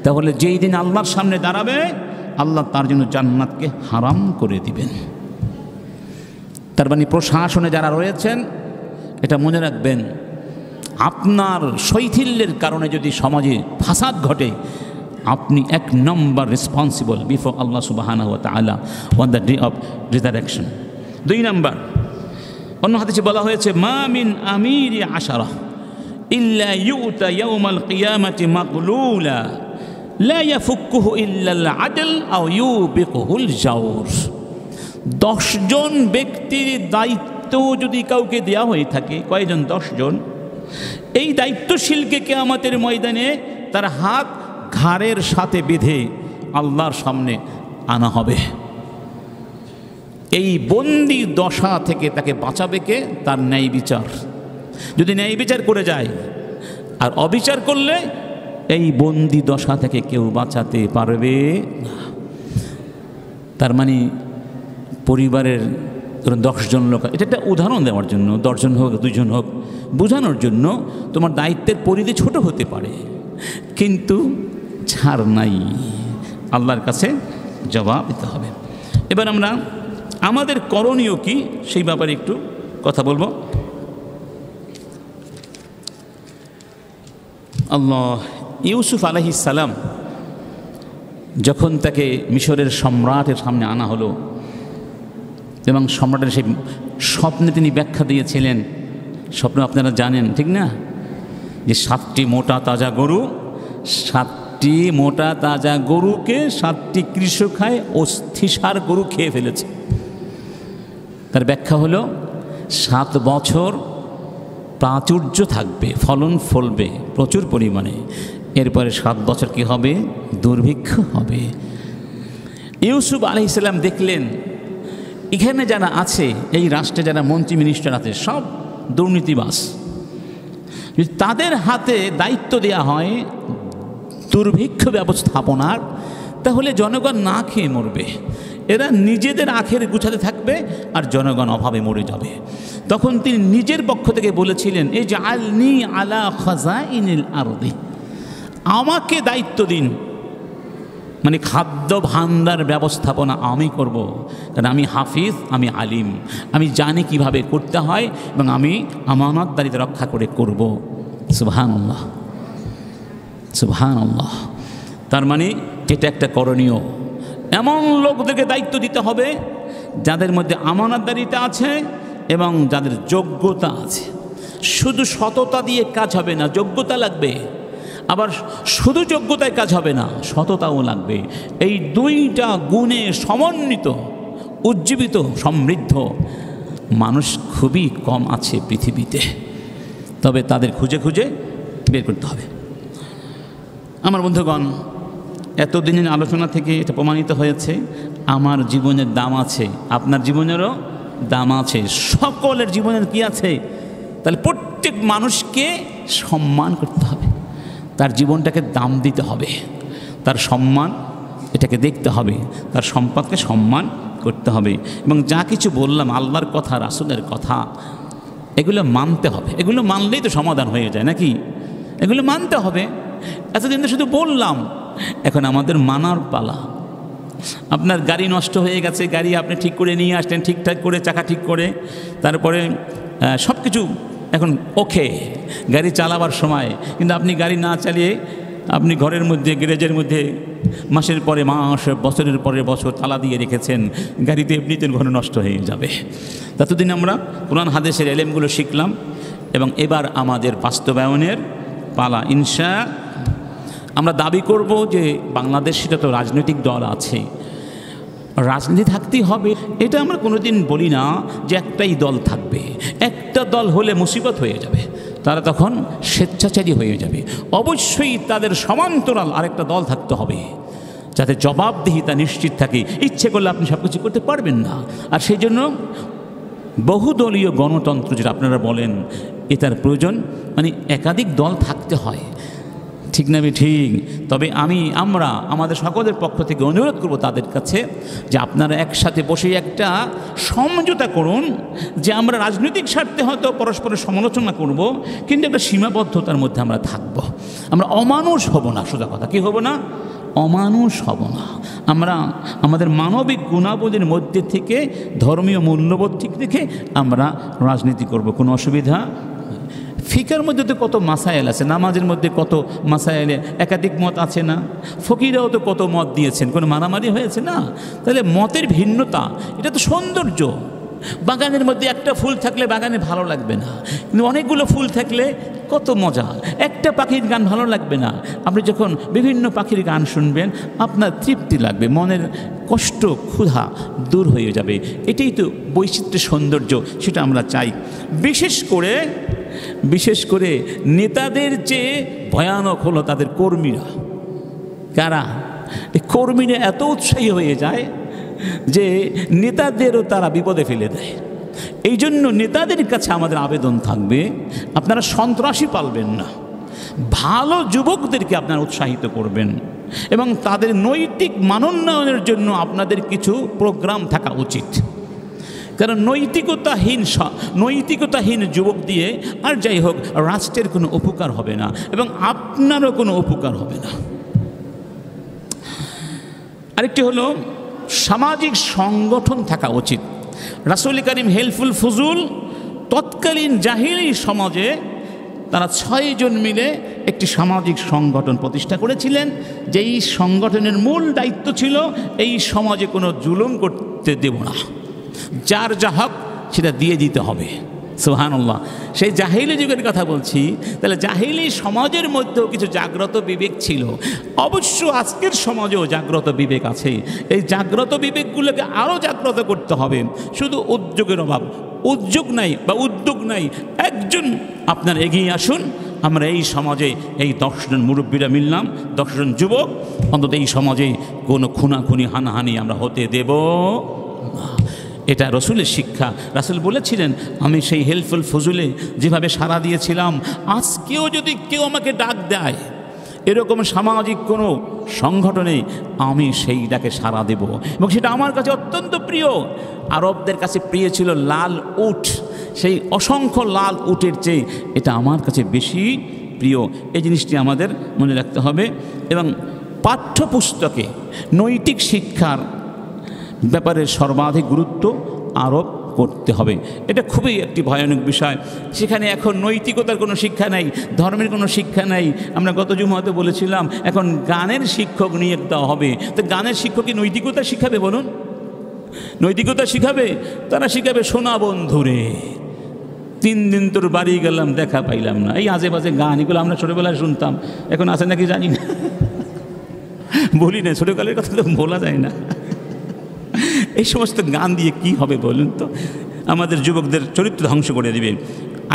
তাহলে যেই দিন আল্লাহর সামনে দাঁড়াবে আল্লাহ তার জন্য জান্নাতকে হারাম করে দিবেন। তার মানে প্রশাসনে যারা রয়েছেন এটা মনে রাখবেন, আপনার শৈথিল্যের কারণে যদি সমাজে ফাসাদ ঘটে, আপনি 1 নম্বর রেসপন্সিবল বিফোর আল্লাহ সুবহানাহু ওয়া তাআলা on the day of resurrection. 2 নম্বর, অন্য হাদিসে বলা হয়েছে, মা মিন আমিরি আশারা ইল্লা ইউতা ইয়াউমাল কিয়ামাতি মাগলুলা লা ইয়াফুকুহু ইল্লাল আদল আও ইউবিকুহুল জাওর। 10 জন ব্যক্তির দায়িত্ব যদি কাউকে দেওয়া হয়ে থাকে, কয়জন? 10 জন। এই দায়িত্বশীলকে কিয়ামতের ময়দানে তার হাত ঘাড়ের সাথে বেঁধে আল্লাহর সামনে আনা হবে। এই বন্দি দশা থেকে তাকে বাঁচাবে কে? তার ন্যায় বিচার। যদি ন্যায় বিচার করে যায়, আর অবিচার করলে এই বন্দি দশা থেকে কেউ বাঁচাতে পারবে না। তার মানে পরিবারের ধরুন 10 জন লোক, এটা একটা উদাহরণ দেওয়ার জন্য, 10 জন হোক 2 জন হোক, বোঝানোর জন্য তোমার দায়িত্বের পরিধি ছোট হতে পারে, কিন্তু ছাড় নাই, আল্লাহর কাছে জবাব দিতে হবে। এবার আমরা আমাদের করণীয় কি সেই ব্যাপারে একটু কথা বলবো। আল্লাহ ইউসুফ আলাইহিস সালাম যখন তাকে মিশরের সম্রাটের সামনে আনা হলো এবং সম্রাটের সেই স্বপ্নে তিনি ব্যাখ্যা দিয়েছিলেন, স্বপ্ন আপনারা জানেন ঠিক না, যে 7টি মোটা তাজা গরু, 7টি মোটা তাজা গরুকে 7টি কৃষকায় অস্থিসার গরু খেয়ে ফেলেছে। তার ব্যাখ্যা হলো 7 বছর প্রাচুর্য থাকবে, ফলন ফলবে প্রচুর পরিমাণে, এরপরে 7 বছর কি হবে? দুর্ভিক্ষ হবে। ইউসুফ আলাইহিস সালাম দেখলেন এখানে যারা আছে, এই রাষ্ট্রে যারা মন্ত্রী মিনিস্টার আছে, সব দুর্নীতিবাজ। যদি তাদের হাতে দায়িত্ব দেওয়া হয় দুর্ভিক্ষ ব্যবস্থাপনার, তাহলে জনগণ না খেয়ে মরবে, এরা নিজেদের আখের গুছাতে থাকবে আর জনগণ অভাবে মরে যাবে। তখন তিনি নিজের পক্ষ থেকে বলেছিলেন, এই যে আলনি আলা খাজাইনিল আরদি, আমাকে দায়িত্ব দিন, মানে খাদ্য ভাণ্ডার ব্যবস্থাপনা আমি করব, কারণ আমি হাফিজ, আমি আলিম, আমি জানি কিভাবে করতে হয় এবং আমি আমানতদারিতা রক্ষা করে করব। সুবহানাল্লাহ, সুবহানাল্লাহ। তার মানে এটা একটা করণীয়। এমন লোকদেরকে দায়িত্ব দিতে হবে যাদের মধ্যে আমানতদারিতা আছে এবং যাদের যোগ্যতা আছে। শুধু সততা দিয়ে কাজ হবে না, যোগ্যতা লাগবে। আবার শুধু যোগ্যতায় কাজ হবে না, সততাও লাগবে। এই 2টা গুণে সমন্বিত উজ্জীবিত সমৃদ্ধ মানুষ খুবই কম আছে পৃথিবীতে, তবে তাদের খুঁজে খুঁজে বের করতে হবে। আমার বন্ধুগণ, এতদিনের আলোচনা থেকে এটা প্রমাণিত হয়েছে আমার জীবনের দাম আছে, আপনার জীবনেরও দাম আছে, সকলের জীবনের কি আছে। তাহলে প্রত্যেক মানুষকে সম্মান করতে হবে, তার জীবনটাকে দাম দিতে হবে, তার সম্মান এটাকে দেখতে হবে, তার সম্পদকে সম্মান করতে হবে। এবং যা কিছু বললাম আল্লাহর কথা, রাসূলের কথা, এগুলো মানতে হবে। এগুলো মানলেই তো সমাধান হয়ে যায় নাকি? এগুলো মানতে হবে। এতদিন তো শুধু বললাম, এখন আমাদের মানার পালা। আপনার গাড়ি নষ্ট হয়ে গেছে, গাড়ি আপনি ঠিক করে নিয়ে আসলেন, ঠিকঠাক করে চাকা ঠিক করে, তারপরে সব কিছু এখন ওকে গাড়ি চালাবার সময়, কিন্তু আপনি গাড়ি না চালিয়ে আপনি ঘরের মধ্যে গ্যারেজের মধ্যে মাসের পরে মাস বছরের পরে বছর তালা দিয়ে রেখেছেন, গাড়িতে এমনিতে ঘরে নষ্ট হয়ে যাবে। ততদিন আমরা কোরআন হাদিসের এলেমগুলো শিখলাম এবং এবার আমাদের বাস্তবায়নের পালা। আমরা দাবি করব যে বাংলাদেশ, সেটা তো রাজনৈতিক দল আছে, রাজনীতি থাকতেই হবে। এটা আমরা কোনোদিন বলি না যে একটাই দল থাকবে। একটা দল হলে মুসিবত হয়ে যাবে, তারা তখন স্বেচ্ছাচারী হয়ে যাবে। অবশ্যই তাদের সমান্তরাল আরেকটা দল থাকতে হবে, যাতে জবাবদিহিতা নিশ্চিত থাকে। ইচ্ছে করলে আপনি সব কিছু করতে পারবেন না। আর সেই জন্য বহুদলীয় গণতন্ত্র যেটা আপনারা বলেন, এটার প্রয়োজন, মানে একাধিক দল থাকতে হয়, ঠিক না? ঠিক। তবে আমরা আমাদের সকলের পক্ষ থেকে অনুরোধ করব তাদের কাছে যে আপনারা একসাথে বসে একটা সমঝোতা করুন যে আমরা রাজনৈতিক স্বার্থে হয়তো পরস্পরের সমালোচনা করব, কিন্তু একটা সীমাবদ্ধতার মধ্যে আমরা থাকব। আমরা অমানুষ হব না, সোজা কথা, কি হব না? অমানুষ হব না। আমরা আমাদের মানবিক গুণাবলীর মধ্যে থেকে, ধর্মীয় মূল্যবোধ ঠিক রেখে আমরা রাজনীতি করব, কোনো অসুবিধা। ফিকার মধ্যে তো কত মাসায়েল আছে, নামাজের মধ্যে কত মাসায়েলে একাধিক মত আছে না? ফকিরাও তো কত মত দিয়েছেন, কোনো মারামারি হয়েছে না? তাহলে মতের ভিন্নতা, এটা তো সৌন্দর্য। বাগানের মধ্যে একটা ফুল থাকলে বাগানে ভালো লাগবে না, কিন্তু অনেকগুলো ফুল থাকলে কত মজা। একটা পাখির গান ভালো লাগবে না, আপনি যখন বিভিন্ন পাখির গান শুনবেন আপনার তৃপ্তি লাগবে, মনের কষ্ট ক্ষুধা দূর হয়ে যাবে। এটাই তো বৈচিত্র্য সৌন্দর্য, সেটা আমরা চাই। বিশেষ করে নেতাদের চেয়ে ভয়ানক হলো তাদের কর্মীরা। কারা? এই কর্মীরা এত উৎসাহী হয়ে যায় যে নেতাদেরও তারা বিপদে ফেলে দেয়। এই জন্য নেতাদের কাছে আমাদের আবেদন থাকবে, আপনারা সন্ত্রাসী পালবেন না, ভালো যুবকদেরকে আপনারা উৎসাহিত করবেন এবং তাদের নৈতিক মানোন্নয়নের জন্য আপনাদের কিছু প্রোগ্রাম থাকা উচিত। কারণ নৈতিকতাহীন যুবক দিয়ে আর যাই হোক রাষ্ট্রের কোনো উপকার হবে না এবং আপনারও কোনো উপকার হবে না। আরেকটি হলো সামাজিক সংগঠন থাকা উচিত। রাসূল করিম হেল্পফুল ফুজুল তৎকালীন জাহিলি সমাজে তারা 6 জন মিলে একটি সামাজিক সংগঠন প্রতিষ্ঠা করেছিলেন, যেই সংগঠনের মূল দায়িত্ব ছিল এই সমাজে কোনো জুলুম করতে দেব না, যার যা হক সেটা দিয়ে দিতে হবে। সুবহানাল্লাহ। সেই জাহিলি যুগের কথা বলছি। তাহলে জাহিলি সমাজের মধ্যেও কিছু জাগ্রত বিবেক ছিল। অবশ্য আজকের সমাজেও জাগ্রত বিবেক আছে। এই জাগ্রত বিবেকগুলোকে আরও জাগ্রত করতে হবে। শুধু উদ্যোগের অভাব, উদ্যোগ নাই। একজন আপনার এগিয়ে আসুন, আমরা এই সমাজে এই 10 জন মুরব্বীরা মিললাম, 10 জন যুবক, অন্তত এই সমাজে কোনো খুনাখুনি হানাহানি আমরা হতে দেব না। এটা রসুলের শিক্ষা। রাসূল বলেছিলেন, আমি সেই হেল্পফুল ফজুলে যেভাবে সাড়া দিয়েছিলাম, আজকেও যদি কেউ আমাকে ডাক দেয় এরকম সামাজিক কোনো সংগঠনে, আমি সেই ডাকে সাড়া দেব এবং সেটা আমার কাছে অত্যন্ত প্রিয়। আরবদের কাছে প্রিয় ছিল লাল উট, সেই অসংখ্য লাল উটের চেয়ে এটা আমার কাছে বেশি প্রিয়। এই জিনিসটি আমাদের মনে রাখতে হবে এবং পাঠ্যপুস্তকে নৈতিক শিক্ষার ব্যাপারে সর্বাধিক গুরুত্ব আরোপ করতে হবে। এটা খুবই একটি ভয়ানক বিষয়। সেখানে এখন নৈতিকতার কোনো শিক্ষা নাই, ধর্মের কোনো শিক্ষা নাই। আমরা গত জুমাতে বলেছিলাম এখন গানের শিক্ষক নিয়োগ দেওয়া হবে। তো গানের শিক্ষক কি নৈতিকতা শিখাবে বলুন? নৈতিকতা শিখাবে? তারা শিখাবে সোনা বন্ধুরে, 3 দিন তোর বাড়ি গেলাম দেখা পাইলাম না, এই আজে বাজে গান। এগুলো আমরা ছোটোবেলায় শুনতাম, এখন আছে নাকি জানি না, বলি না, ছোটোকালের কথা তো বলা যায় না। এই সমস্ত গান দিয়ে কি হবে বলুন তো? আমাদের যুবকদের চরিত্র ধ্বংস করে দেবে।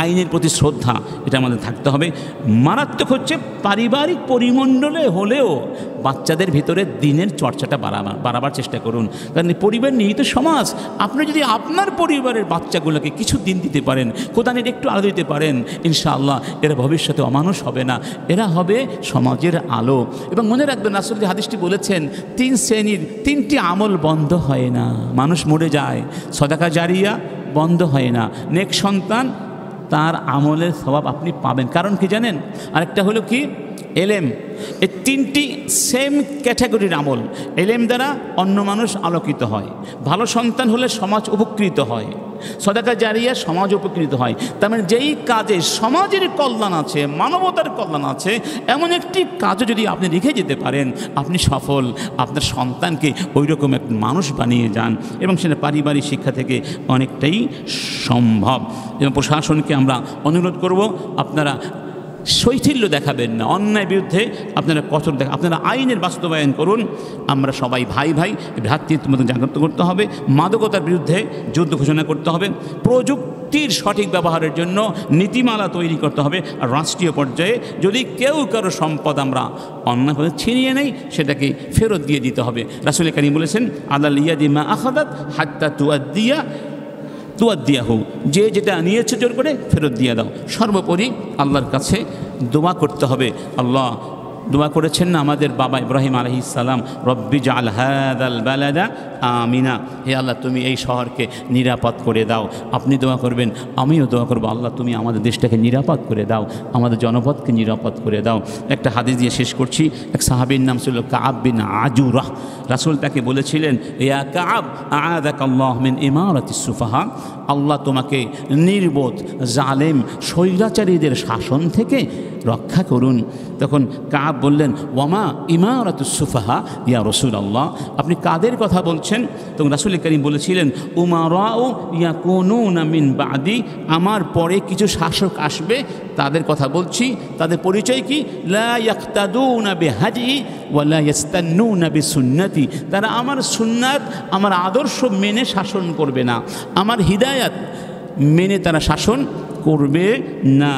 আইনের প্রতি শ্রদ্ধা, এটা আমাদের থাকতে হবে। মারাত্মক হচ্ছে পারিবারিক পরিমণ্ডলে হলেও বাচ্চাদের ভিতরে দিনের চর্চাটা বাড়াবার চেষ্টা করুন। কারণ পরিবার নিয়েই তো সমাজ। আপনি যদি আপনার পরিবারের বাচ্চাগুলোকে কিছু দিন দিতে পারেন, কোরআনের একটু আলো দিতে পারেন, ইনশাআল্লাহ এরা ভবিষ্যতে অমানুষ হবে না, এরা হবে সমাজের আলো। এবং মনে রাখবেন, রাসূল যে হাদিসটি বলেছেন, 3 শ্রেণীর 3টি আমল বন্ধ হয় না। মানুষ মরে যায়, সদাকা জারিয়া বন্ধ হয় না, নেক সন্তান, তার আমলের স্বভাব আপনি পাবেন। কারণ কি জানেন? আরেকটা হলো কি, এলেম, এই তিনটি সেম ক্যাটাগরির আমল। এলেম দ্বারা অন্য মানুষ আলোকিত হয়, ভালো সন্তান হলে সমাজ উপকৃত হয়, সদাকা জারিয়া সমাজ উপকৃত হয়। তার মানে যেই কাজে সমাজের কল্যাণ আছে, মানবতার কল্যাণ আছে, এমন একটি কাজও যদি আপনি রেখে যেতে পারেন, আপনি সফল। আপনার সন্তানকে ওই রকম এক মানুষ বানিয়ে যান, এবং সেটা পারিবারিক শিক্ষা থেকে অনেকটাই সম্ভব। এবং প্রশাসনকে আমরা অনুরোধ করব, আপনারা শৈথিল্য দেখাবেন না, অন্যায় বিরুদ্ধে আপনারা কঠোর আপনারা আইনের বাস্তবায়ন করুন। আমরা সবাই ভাই ভাই, ভ্রাতৃত্বের মতো জাগ্রত করতে হবে, মাদকতার বিরুদ্ধে যুদ্ধ ঘোষণা করতে হবে, প্রযুক্তির সঠিক ব্যবহারের জন্য নীতিমালা তৈরি করতে হবে। আর রাষ্ট্রীয় পর্যায়ে যদি কেউ কারো সম্পদ আমরা অন্যায়ভাবে ছিনিয়ে নেই, সেটাকে ফেরত দিয়ে দিতে হবে। রাসূল কারীম বলেছেন, আলাল ইয়াদি মা আখাযাত হাত্তা তুয়াদ্দিয়াহু, যে যেটা নিয়েছে জোর করে ফেরত দিয়ে দাও। সর্বোপরি আল্লাহর কাছে দোয়া করতে হবে। আল্লাহ দোয়া করেছেন না আমাদের বাবা ইব্রাহিম আলাইহিস সালাম, রব্বি জাল হাযাল বালাদা আমিনা, হে আল্লাহ তুমি এই শহরকে নিরাপদ করে দাও। আপনি দোয়া করবেন, আমিও দোয়া করবো, আল্লাহ তুমি আমাদের দেশটাকে নিরাপদ করে দাও, আমাদের জনপদকে নিরাপদ করে দাও। একটা হাদিস দিয়ে শেষ করছি। এক সাহাবীর নাম ছিল কাআব বিন আজুরাহ। রাসূল তাকে বলেছিলেন, ইয়া কাআব আ'আযাকাল্লাহু মিন ইমারাতিস সুফাহা, আল্লাহ তোমাকে নির্বোধ জালেম স্বৈরাচারীদের শাসন থেকে রক্ষা করুন। তখন কাআব বললেন, ওয়ামা ইমারাতুস সুফাহা ইয়া রাসূলুল্লাহ, আপনি কাদের কথা বলছেন? তখন রাসূল কারীম বলেছিলেন, উমারাউ ইয়াকুনুনা মিন বাদি, আমার পরে কিছু শাসক আসবে, তাদের কথা বলছি। তাদের পরিচয় কি? লা ইয়াক্তাদুনা বিহাদি ওয়া লা ইস্তান্নুনা বিসুন্নতি, তারা আমার সুন্নাত, আমার আদর্শ মেনে শাসন করবে না, আমার হিদায়াত মেনে তারা শাসন করবে না।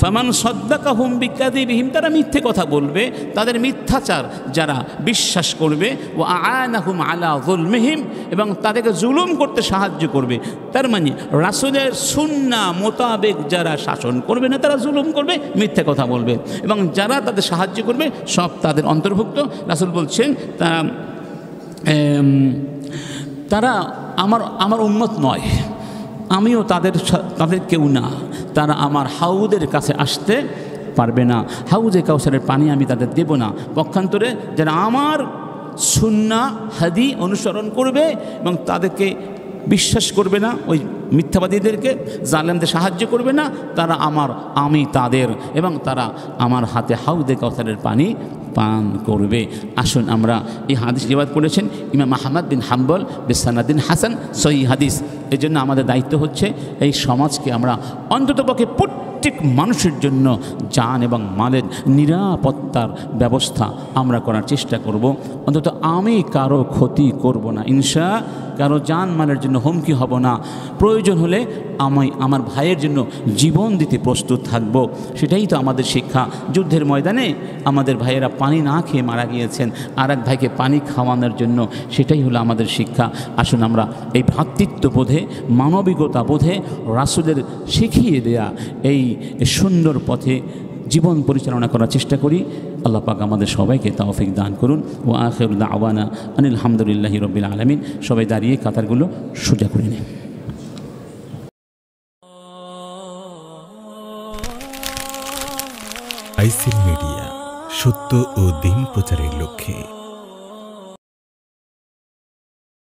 ফামান সাদ্দাকাহুম বিকাযিবিহিম, তারা মিথ্যে কথা বলবে, তাদের মিথ্যাচার যারা বিশ্বাস করবে, ও আ'আনাহুম আলা যুলমিহিম, এবং তাদেরকে জুলুম করতে সাহায্য করবে। তার মানে রাসূলের সুন্নাহ মোতাবেক যারা শাসন করবে না, তারা জুলুম করবে, মিথ্যে কথা বলবে, এবং যারা তাদের সাহায্য করবে সব তাদের অন্তর্ভুক্ত। রাসূল বলছেন, তারা আমার উম্মত নয়, আমিও তাদের কেউ না, তারা আমার হাউদের কাছে আসতে পারবে না, হাউজে কাউসারের পানি আমি তাদের দেব না। পক্ষান্তরে যারা আমার সুন্নাহ হাদি অনুসরণ করবে এবং তাদেরকে বিশ্বাস করবে না, ওই মিথ্যাবাদীদেরকে, জালেমদের সাহায্য করবে না, তারা আমি তাদের, এবং তারা আমার হাতে হাউদে কাউসারের পানি পান করবে। আসুন আমরা, এই হাদিস রিওয়ায়াত করেছেন ইমাম আহমদ বিন হাম্বল বিসনাদিন হাসান, সহিহ হাদিস। এই জন্য আমাদের দায়িত্ব হচ্ছে এই সমাজকে আমরা অন্ততপক্ষে প্রত্যেক মানুষের জন্য জান এবং মালের নিরাপত্তার ব্যবস্থা আমরা করার চেষ্টা করব। অন্তত আমি কারো ক্ষতি করব না, ইনশাআল্লাহ কারো জান মালের জন্য হুমকি হব না। প্রয়োজন হলে আমি আমার ভাইয়ের জন্য জীবন দিতে প্রস্তুত থাকব। সেটাই তো আমাদের শিক্ষা। যুদ্ধের ময়দানে আমাদের ভাইয়েরা পানি না খেয়ে মারা গিয়েছেন, আর এক ভাইকে পানি খাওয়ানোর জন্য, সেটাই হলো আমাদের শিক্ষা। আসুন আমরা এই ভ্রাতৃত্ববোধে, মানবিকতা বোধে, রাসূলের শিখিয়ে দেয়া এই সুন্দর পথে জীবন পরিচালনা করার চেষ্টা করি। আল্লাহ পাক আমাদের সবাইকে তৌফিক দান করুন। ও আখিরু দাওয়ানা আনিল হামদুলিল্লাহি রাব্বিল আলামিন। সবাই দাঁড়িয়ে কাতারগুলো সোজা করে নিন। আইসিল মিডিয়া, সত্য ও দিন প্রচারের লক্ষ্যে।